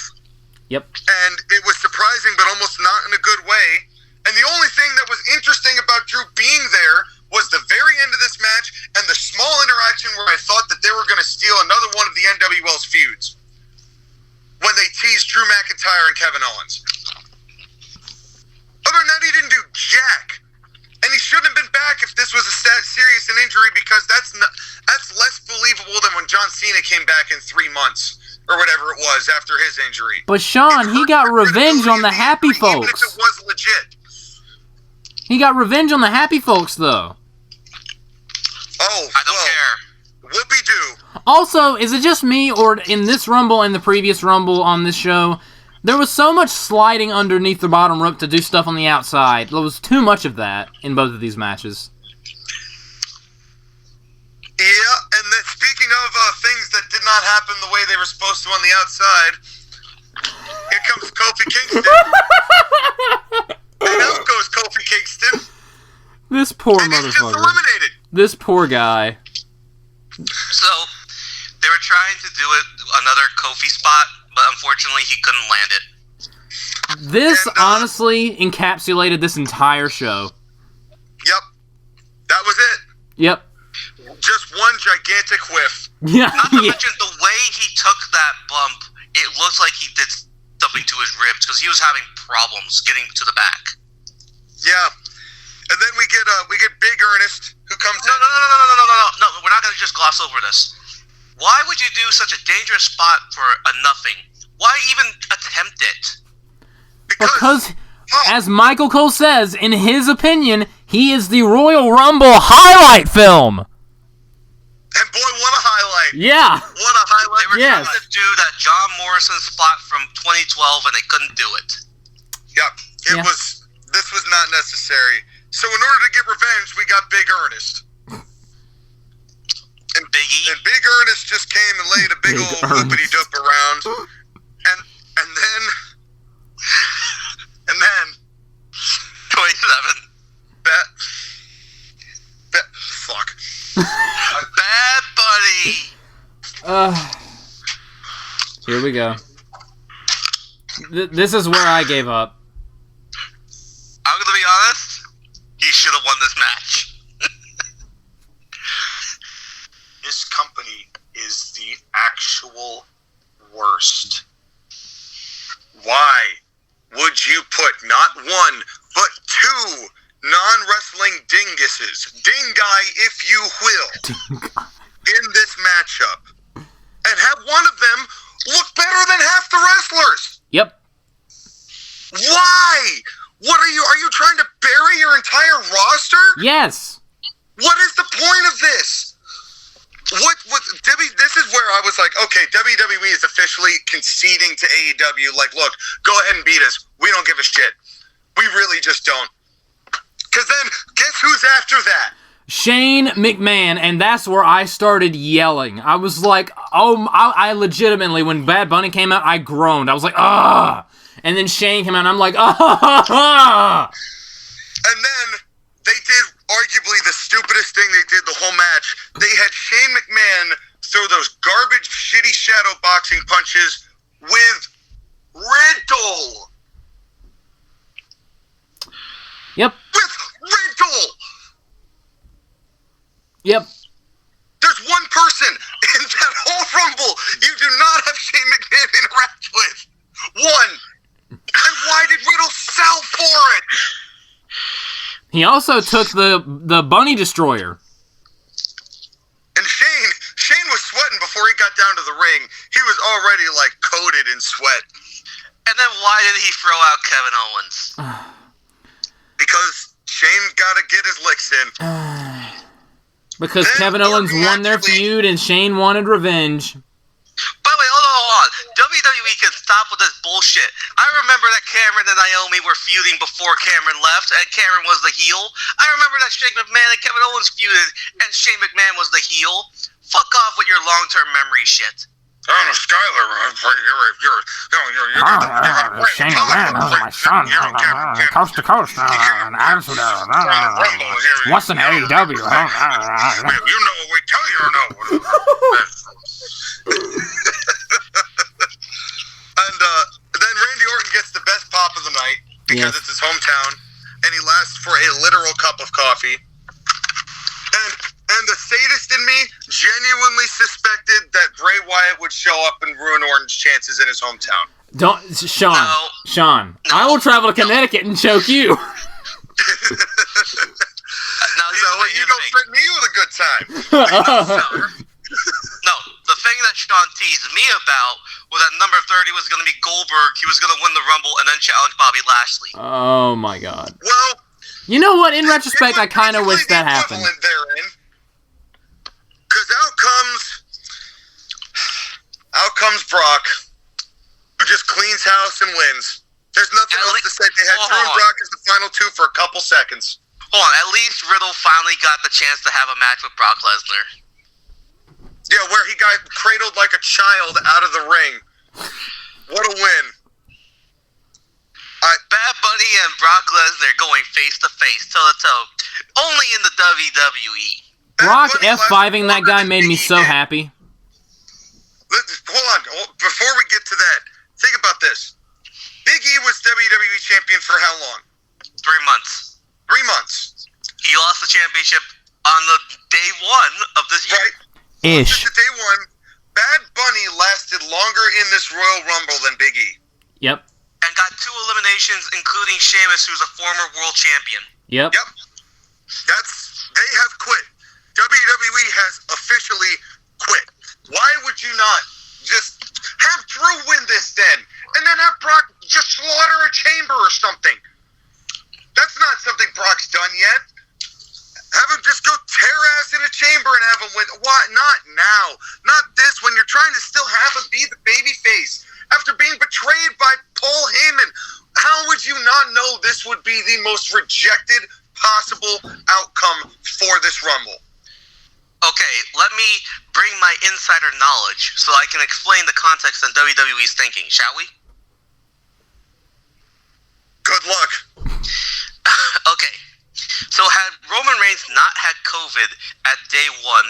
Yep. And it was surprising, but almost not in a good way. And the only thing that was interesting about Drew being there was the very end of this match and the small interaction where I thought that they were going to steal another one of the NWL's feuds when they teased Drew McIntyre and Kevin Owens. Other than that, he didn't do jack. And he shouldn't have been back if this was a serious an injury, because that's less believable than when John Cena came back in 3 months or whatever it was after his injury. But Sean, he got revenge on the happy Even if folks. it was legit. He got revenge on the happy folks, though. Oh, I don't care. Whoopie-doo. Also, is it just me, or in this Rumble and the previous Rumble on this show, there was so much sliding underneath the bottom rope to do stuff on the outside. There was too much of that in both of these matches. Yeah, and then speaking of things that did not happen the way they were supposed to on the outside, here comes Kofi Kingston. And out goes Kofi Kingston. This poor And he's just motherfucker. eliminated. This poor guy. So, they were trying to do another Kofi spot, but unfortunately he couldn't land it. This And, honestly encapsulated this entire show. Yep. That was it. Yep. Just one gigantic whiff. Yeah. Not to yeah. mention the way he took that bump, it looks like he did something to his ribs because he was having problems getting to the back. Yeah. And then we get Big Ernest, who comes No, in. we're not going to just gloss over this. Why would you do such a dangerous spot for a nothing? Why even attempt it? Because, as Michael Cole says, in his opinion, he is the Royal Rumble highlight film. And boy, what a highlight. Yeah. What a highlight. They were Yes. trying to do that John Morrison spot from 2012, and they couldn't do it. Yep. Yeah. This was not necessary. So in order to get revenge, we got Big Ernest. And Biggie. And Big Ernest just came and laid a big Big old Ernest. whoopity-doop around. And then 27. fuck. Bad buddy. Here we go. This is where I gave up. I'm going to be honest. He should have won this match. This company is the actual worst. Why would you put not one, but two non-wrestling dinguses, dingai if you will, in this matchup, and have one of them look better than half the wrestlers? Yep. Why? What are you trying to bury your entire roster? Yes. What is the point of this? This is where I was like, okay, WWE is officially conceding to AEW, like, look, go ahead and beat us. We don't give a shit. We really just don't. Because then, guess who's after that? Shane McMahon, and that's where I started yelling. I was like, oh, I legitimately, when Bad Bunny came out, I groaned. I was like, ah! And then Shane came out, and I'm like, ah! And then they did arguably the stupidest thing they did the whole match. They had Shane McMahon throw those garbage, shitty shadow boxing punches with Riddle. Yep. With Riddle! Yep. There's one person in that whole Rumble you do not have Shane McMahon interact with. One. And why did Riddle sell for it? He also took the Bunny Destroyer. And Shane was sweating before he got down to the ring. He was already, like, coated in sweat. And then why did he throw out Kevin Owens? Because Shane got to get his licks in. Because Then Kevin Owens Orton won their actually- feud and Shane wanted revenge. By the way, hold on. WWE can stop with this bullshit. I remember that Cameron and Naomi were feuding before Cameron left, and Cameron was the heel. I remember that Shane McMahon and Kevin Owens feuded, and Shane McMahon was the heel. Fuck off with your long-term memory shit. Skyler, my son, coast to coast, what's an AEW? You know what we tell you or no? And then Randy Orton gets the best pop of the night because it's his hometown, and he lasts for a literal cup of coffee. And the sadist in me genuinely suspected that Bray Wyatt would show up and ruin Orton's chances in his hometown. Sean, I will travel to Connecticut and choke you. Now, You don't threaten me with a good time. No, the thing that Sean teased me about was that number 30 was going to be Goldberg. He was going to win the Rumble and then challenge Bobby Lashley. Oh my God. Well, you know what? In retrospect, I kind of wish that happened. Because out comes Brock, who just cleans house and wins. There's nothing else to say. They had Drew and Brock as the final two for a couple seconds. Hold on, at least Riddle finally got the chance to have a match with Brock Lesnar. Yeah, where he got cradled like a child out of the ring. What a win. Bad Bunny and Brock Lesnar going face-to-face, toe-to-toe. Only in the WWE. Brock F5ing that guy made me so happy. Hold on. Before we get to that, think about this. Big E was WWE champion for how long? 3 months. 3 months. He lost the championship on the day one of this year. Right. Ish. Since day one, Bad Bunny lasted longer in this Royal Rumble than Big E. Yep. And got 2 eliminations, including Sheamus, who's a former world champion. Yep. They have quit. WWE has officially quit. Why would you not just have Drew win this then? And then have Brock just slaughter a chamber or something? That's not something Brock's done yet. Have him just go tear ass in a chamber and have him win. Why? Not now. Not this, when you're trying to still have him be the babyface after being betrayed by Paul Heyman. How would you not know this would be the most rejected possible outcome for this Rumble? Okay, let me bring my insider knowledge so I can explain the context on WWE's thinking, shall we? Good luck. Okay, so had Roman Reigns not had COVID at day one,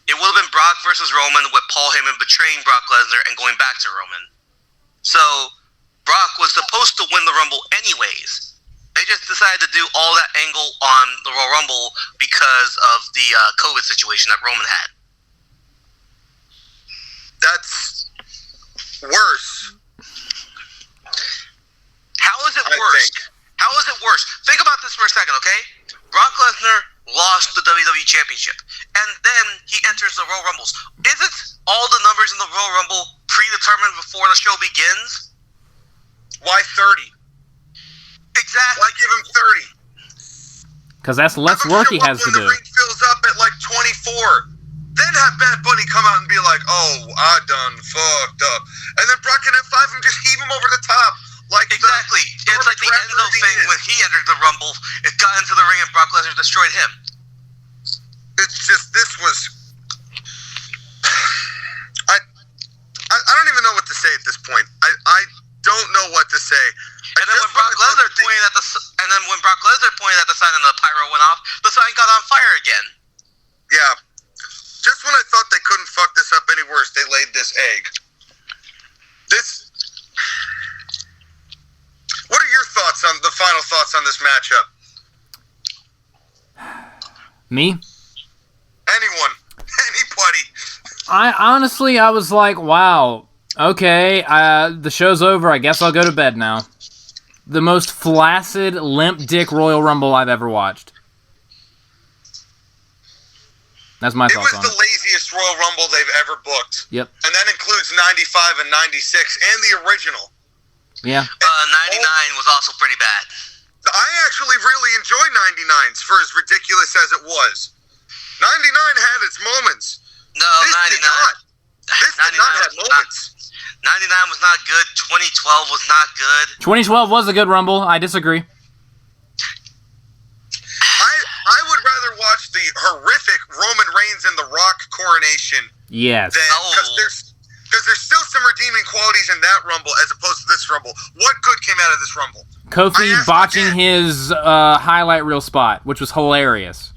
it would have been Brock versus Roman with Paul Heyman betraying Brock Lesnar and going back to Roman. So Brock was supposed to win the Rumble anyways. They just decided to do all that angle on the Royal Rumble because of the COVID situation that Roman had. That's worse. How is it worse? How is it worse? Think about this for a second, okay? Brock Lesnar lost the WWE Championship, and then he enters the Royal Rumbles. Isn't all the numbers in the Royal Rumble predetermined before the show begins? Why 30? Exactly. Why give him 30? Because that's less work he has to do. When the ring fills up at like 24, then have Bad Bunny come out and be like, "Oh, I done fucked up," and then Brock can F5 and just heave him over the top. Like exactly. It's like the Enzo thing when he entered the Rumble. It got into the ring and Brock Lesnar destroyed him. It's just, this was... I don't even know what to say at this point. I don't know what to say. And then when Brock Lesnar pointed at the sign and the pyro went off, the sign got on fire again. Yeah. Just when I thought they couldn't fuck this up any worse, they laid this egg. What are your thoughts on the final thoughts on this matchup? Me? Anyone. Anybody. I was like, wow, okay, the show's over. I guess I'll go to bed now. The most flaccid, limp dick Royal Rumble I've ever watched. That's my thoughts on it. It was the laziest Royal Rumble they've ever booked. Yep. And that includes 95 and 96 and the original. Yeah. 99 was also pretty bad. I actually really enjoy 99s for as ridiculous as it was. 99 had its moments. No, this 99. Did not. This did not have moments. 99 was not good. 2012 was not good. 2012 was a good Rumble. I disagree. I would rather watch the horrific Roman Reigns and The Rock coronation. Yes. Because there's redeeming qualities in that Rumble as opposed to this Rumble? What good came out of this Rumble? Kofi botching his highlight reel spot, which was hilarious.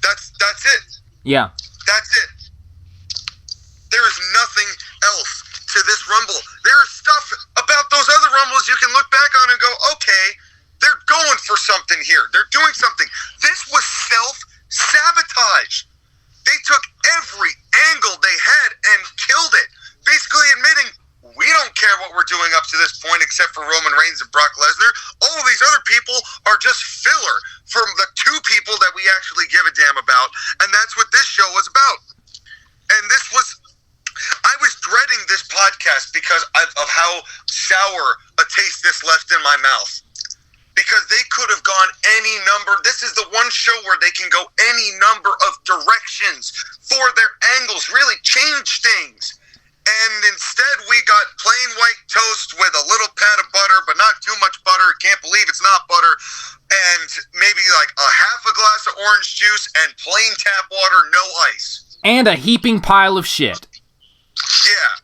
That's it. Yeah. That's it. There is nothing else to this Rumble. There's stuff about those other Rumbles you can look back on and go, okay, they're going for something here. They're doing something. This was self-sabotage. They took every angle they had and killed it, basically admitting, we don't care what we're doing up to this point except for Roman Reigns and Brock Lesnar. All of these other people are just filler from the two people that we actually give a damn about, and that's what this show was about. And I was dreading this podcast because of how sour a taste this left in my mouth. Because they could have gone any number. This is the one show where they can go any number of directions for their angles, really change things. And instead we got plain white toast with a little pat of butter, but not too much butter. Can't believe it's not butter. And maybe like a half a glass of orange juice and plain tap water, no ice. And a heaping pile of shit. Yeah,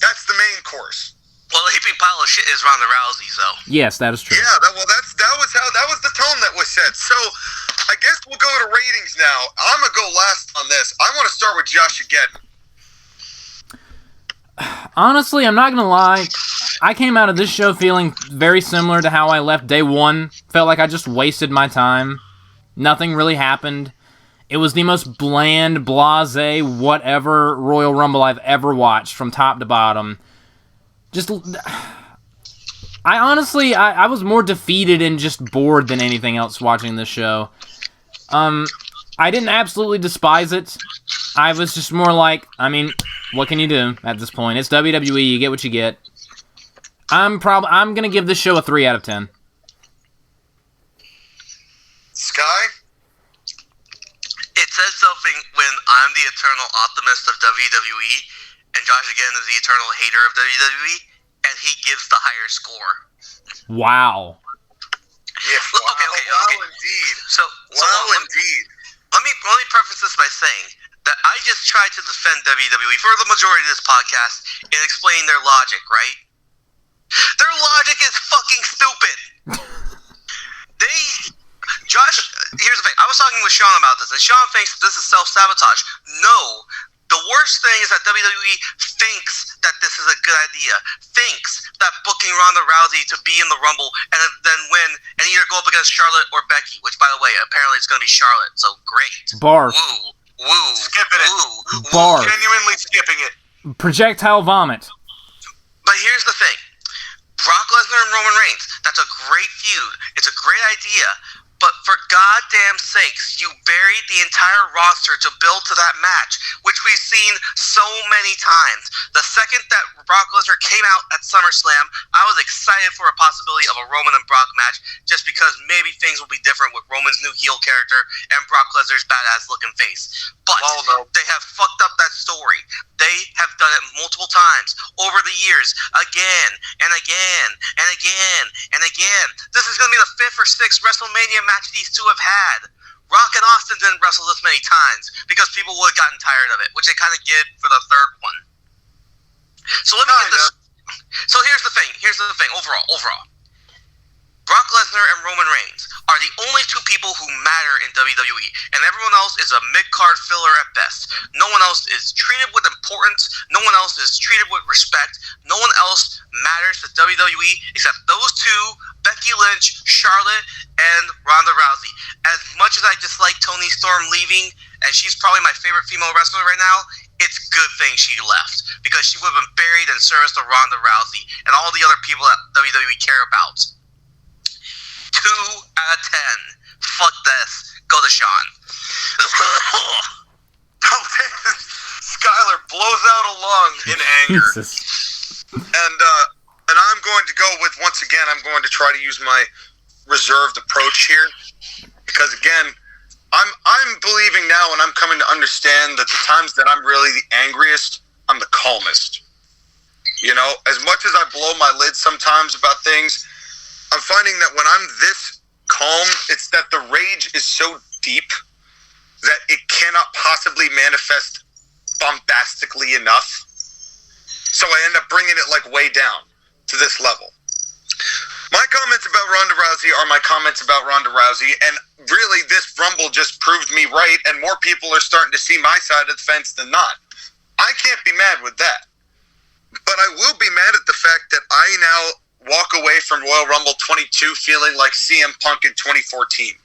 that's the main course. Well, the heaping pile of shit is Ronda Rousey, so. Yes, that is true. Yeah, that was the tone that was set. So, I guess we'll go to ratings now. I'm gonna go last on this. I want to start with JoshAgeddon. Honestly, I'm not gonna lie. I came out of this show feeling very similar to how I left day one. Felt like I just wasted my time. Nothing really happened. It was the most bland, blasé, whatever Royal Rumble I've ever watched from top to bottom. I was more defeated and just bored than anything else watching this show. I didn't absolutely despise it. I was just more like, I mean, what can you do at this point? It's WWE, you get what you get. I'm gonna give this show a 3 out of 10. Sky? It says something when I'm the eternal optimist of WWE, and JoshAgeddon is the eternal hater of WWE, and he gives the higher score. Wow. Yeah, Okay. Indeed. Indeed. Let me preface this by saying that I just tried to defend WWE for the majority of this podcast and explain their logic, right? Their logic is fucking stupid. Here's the thing. I was talking with Sean about this, and Sean thinks that this is self-sabotage. No. The worst thing is that WWE thinks that this is a good idea, thinks that booking Ronda Rousey to be in the Rumble and then win and either go up against Charlotte or Becky, which, by the way, apparently it's going to be Charlotte, so great. Barf. Woo. Skipping it. Barf. Genuinely skipping it. Projectile vomit. But here's the thing. Brock Lesnar and Roman Reigns, that's a great feud. It's a great idea. But for goddamn sakes, you buried the entire roster to build to that match, which we've seen so many times. The second that Brock Lesnar came out at SummerSlam, I was excited for a possibility of a Roman and Brock match, just because maybe things will be different with Roman's new heel character and Brock Lesnar's badass-looking face. But they have fucked up that story. They have done it multiple times over the years, again and again and again and again. This is going to be the 5th or 6th WrestleMania match these two have had. Rock and Austin didn't wrestle this many times because people would have gotten tired of it, which they kind of did for the 3rd one. So let me get this. So here's the thing. Overall. Brock Lesnar and Roman Reigns are the only two people who matter in WWE, and everyone else is a mid-card filler at best. No one else is treated with importance. No one else is treated with respect. No one else matters to WWE except those two, Becky Lynch, Charlotte, and Ronda Rousey. As much as I dislike Toni Storm leaving, and she's probably my favorite female wrestler right now, it's a good thing she left, because she would have been buried in service to Ronda Rousey and all the other people that WWE care about. 2 out of 10. Fuck this. Go to Sean. Skyler blows out a lung in anger. Jesus. And I'm going to go with, once again, I'm going to try to use my reserved approach here. Because again, I'm believing now, and I'm coming to understand that the times that I'm really the angriest, I'm the calmest. You know, as much as I blow my lid sometimes about things, I'm finding that when I'm this calm, it's that the rage is so deep that it cannot possibly manifest bombastically enough. So I end up bringing it like way down to this level. My comments about Ronda Rousey are my comments about Ronda Rousey, and really this Rumble just proved me right, and more people are starting to see my side of the fence than not. I can't be mad with that. But I will be mad at the fact that I now walk away from Royal Rumble 22 feeling like CM Punk in 2014.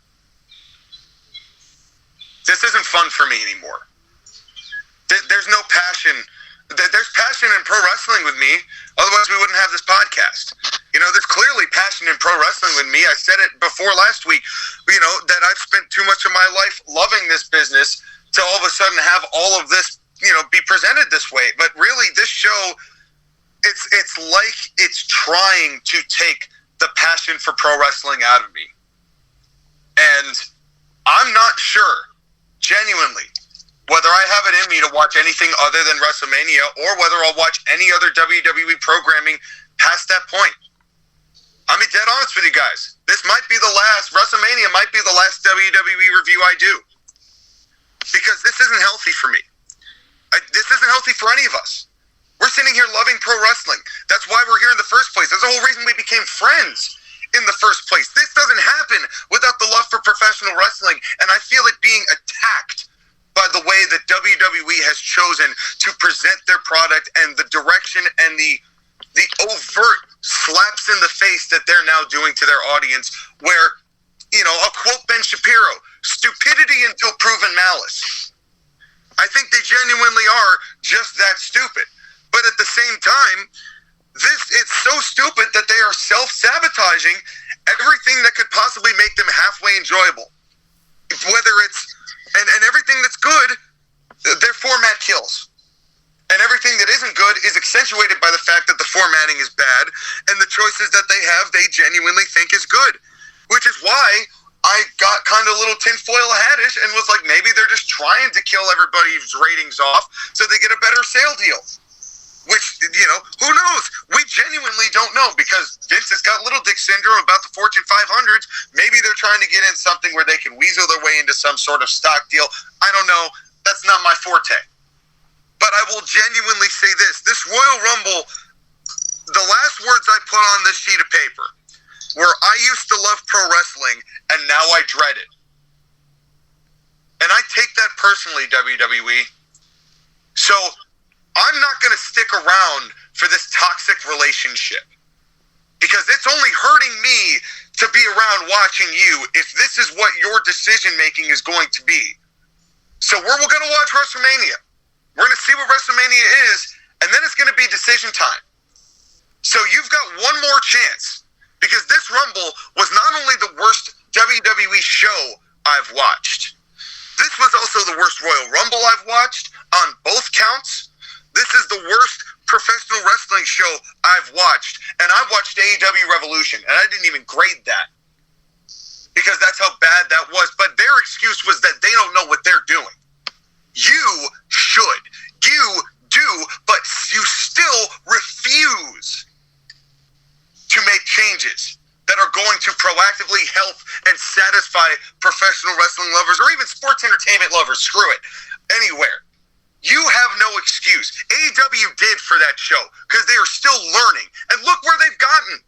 This isn't fun for me anymore. There's no passion. There's passion in pro wrestling with me. Otherwise, we wouldn't have this podcast. There's clearly passion in pro wrestling with me. I said it before last week, that I've spent too much of my life loving this business to all of a sudden have all of this, be presented this way. But really, this show, it's like it's trying to take the passion for pro wrestling out of me. And I'm not sure, genuinely, whether I have it in me to watch anything other than WrestleMania or whether I'll watch any other WWE programming past that point. I'm being dead honest with you guys. This might be the last, WrestleMania might be the last WWE review I do. Because this isn't healthy for me. This isn't healthy for any of us. We're sitting here loving pro wrestling. That's why we're here in the first place. That's the whole reason we became friends in the first place. This doesn't happen without the love for professional wrestling. And I feel it being attacked by the way that WWE has chosen to present their product and the direction and the overt slaps in the face that they're now doing to their audience where, I'll quote Ben Shapiro, stupidity until proven malice. I think they genuinely are just that stupid. But at the same time, it's so stupid that they are self-sabotaging everything that could possibly make them halfway enjoyable. Whether it's, and everything that's good, their format kills. And everything that isn't good is accentuated by the fact that the formatting is bad, and the choices that they have, they genuinely think is good. Which is why I got kind of a little tinfoil hat-ish and was like, maybe they're just trying to kill everybody's ratings off so they get a better sale deal. Which, who knows? We genuinely don't know because Vince has got little dick syndrome about the Fortune 500s. Maybe they're trying to get in something where they can weasel their way into some sort of stock deal. I don't know. That's not my forte. But I will genuinely say this. This Royal Rumble, the last words I put on this sheet of paper were, I used to love pro wrestling, and now I dread it. And I take that personally, WWE. So I'm not going to stick around for this toxic relationship. Because it's only hurting me to be around watching you if this is what your decision-making is going to be. So we're going to watch WrestleMania. We're going to see what WrestleMania is, and then it's going to be decision time. So you've got one more chance, because this Rumble was not only the worst WWE show I've watched, this was also the worst Royal Rumble I've watched on both counts. This is the worst professional wrestling show I've watched, and I watched AEW Revolution, and I didn't even grade that, because that's how bad that was. But their excuse was that they don't know what they're doing. You should. You do, but you still refuse to make changes that are going to proactively help and satisfy professional wrestling lovers or even sports entertainment lovers. Screw it. Anywhere. You have no excuse. AEW did for that show because they are still learning. And look where they've gotten.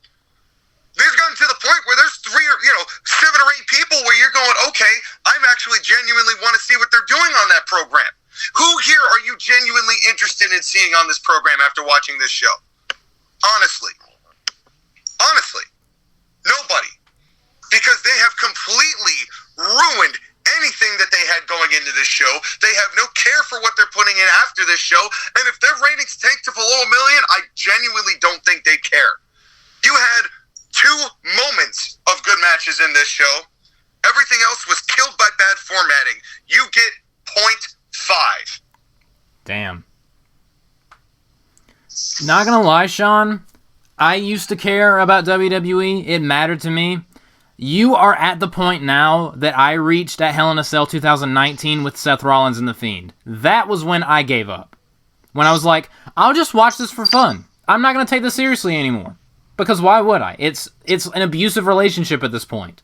They've gotten to the point where there's 7 or 8 people where you're going, okay, I'm actually genuinely want to see what they're doing on that program. Who here are you genuinely interested in seeing on this program after watching this show? Honestly. Nobody. Because they have completely ruined anything that they had going into this show. They have no care for what they're putting in after this show. And if their ratings tank to below 1 million, I genuinely don't think they care. You had 2 moments of good matches in this show. Everything else was killed by bad formatting. You get 0.5. Damn. Not gonna lie, Sean, I used to care about WWE. It mattered to me. You are at the point now that I reached at Hell in a Cell 2019 with Seth Rollins and The Fiend. That was when I gave up. When I was like, I'll just watch this for fun. I'm not gonna take this seriously anymore. Because why would I? It's an abusive relationship at this point.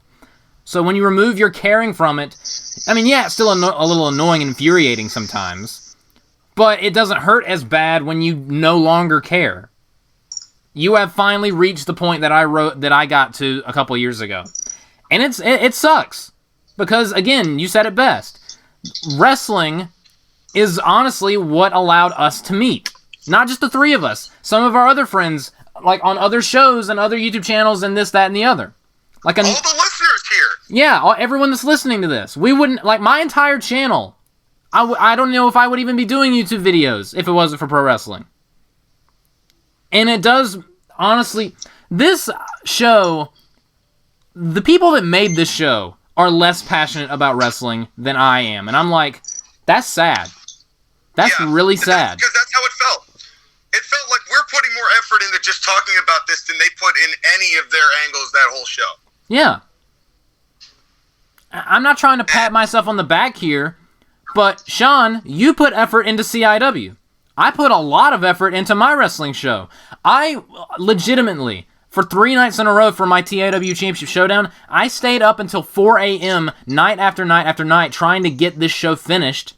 So when you remove your caring from it, I mean, yeah, it's still a little annoying and infuriating sometimes. But it doesn't hurt as bad when you no longer care. You have finally reached the point that I got to a couple years ago. And it sucks. Because, again, you said it best. Wrestling is honestly what allowed us to meet. Not just the three of us. Some of our other friends, like on other shows and other YouTube channels and this, that, and the other. Like all the listeners here. Yeah, everyone that's listening to this. We wouldn't, like, my entire channel, I don't know if I would even be doing YouTube videos if it wasn't for pro wrestling. And it does, honestly, this show, the people that made this show are less passionate about wrestling than I am. And I'm like, that's sad. That's really sad. Because that's how it felt. It felt like we're putting more effort into just talking about this than they put in any of their angles that whole show. Yeah. I'm not trying to pat myself on the back here, but Sean, you put effort into CIW. I put a lot of effort into my wrestling show. I legitimately, for 3 nights in a row for my TAW Championship Showdown, I stayed up until 4 a.m. night after night after night trying to get this show finished,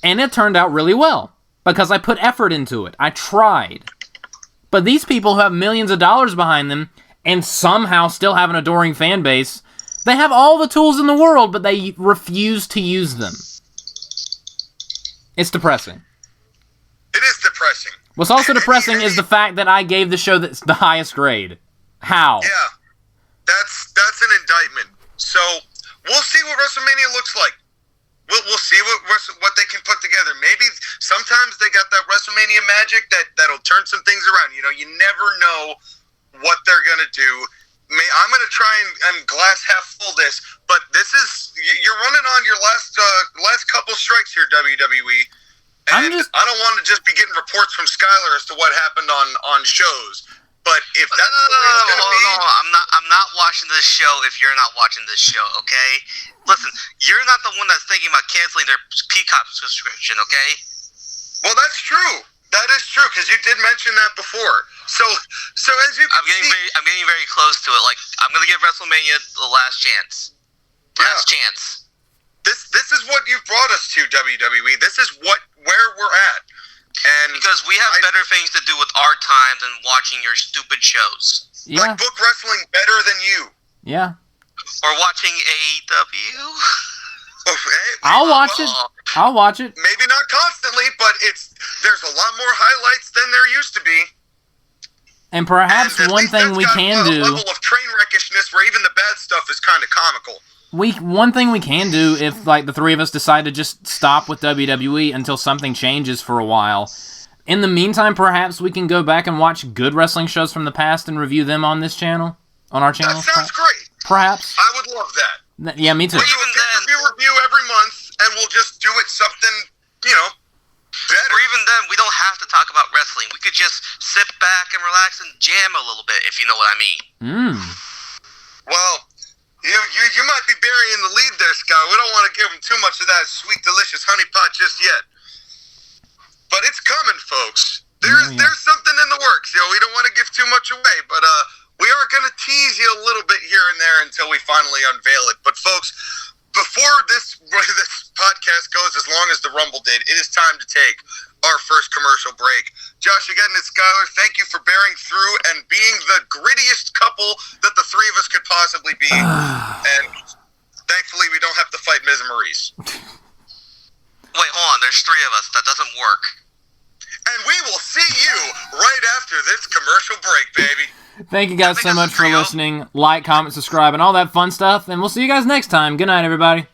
and it turned out really well because I put effort into it. I tried. But these people who have millions of dollars behind them and somehow still have an adoring fan base, they have all the tools in the world, but they refuse to use them. It's depressing. It is depressing. What's also depressing is the fact that I gave the show the highest grade. How? Yeah, that's an indictment. So we'll see what WrestleMania looks like. We'll see what they can put together. Maybe sometimes they got that WrestleMania magic that'll turn some things around. You know, you never know what they're gonna do. I'm gonna try and glass half full this, but this is you're running on your last couple strikes here, WWE. And I don't want to just be getting reports from Skyler as to what happened on shows. But if that's the way it's gonna be, I'm not watching this show if you're not watching this show, okay? Listen, you're not the one that's thinking about canceling their Peacock subscription, okay? Well, that's true. That is true, because you did mention that before. So as you can see, I'm getting very close to it. Like, I'm gonna give WrestleMania the last chance. Last chance. This is what you've brought us to, WWE. This is where we're at. And because we have better things to do with our time than watching your stupid shows. Yeah. Like book wrestling better than you. Yeah. Or watching AEW. I'll watch it. I'll watch it. Maybe not constantly, but there's a lot more highlights than there used to be. And perhaps one thing we can do. A level of train wreckishness where even the bad stuff is kind of comical. One thing we can do if like the three of us decide to just stop with WWE until something changes for a while. In the meantime, perhaps we can go back and watch good wrestling shows from the past and review them on this channel, on our channel. That sounds great. Perhaps. I would love that. Yeah, me too. We'll do a pay-per-view review every month, and we'll just do it something, better. Or even then, we don't have to talk about wrestling. We could just sit back and relax and jam a little bit, if you know what I mean. Well, you might be burying the lead there, Scott. We don't want to give him too much of that sweet, delicious honey pot just yet. But it's coming, folks. There's something in the works. We don't want to give too much away, but we are going to tease you a little bit here and there until we finally unveil it. But folks, before this podcast goes as long as the Rumble did, it is time to take our first commercial break. JoshAgeddon and Skyler, thank you for bearing through and being the grittiest couple that the three of us could possibly be. And thankfully, we don't have to fight Miz and Maurice. Wait, hold on. There's 3 of us. That doesn't work. And we will see you right after this commercial break, baby. Thank you guys so much for listening. Like, comment, subscribe, and all that fun stuff. And we'll see you guys next time. Good night, everybody.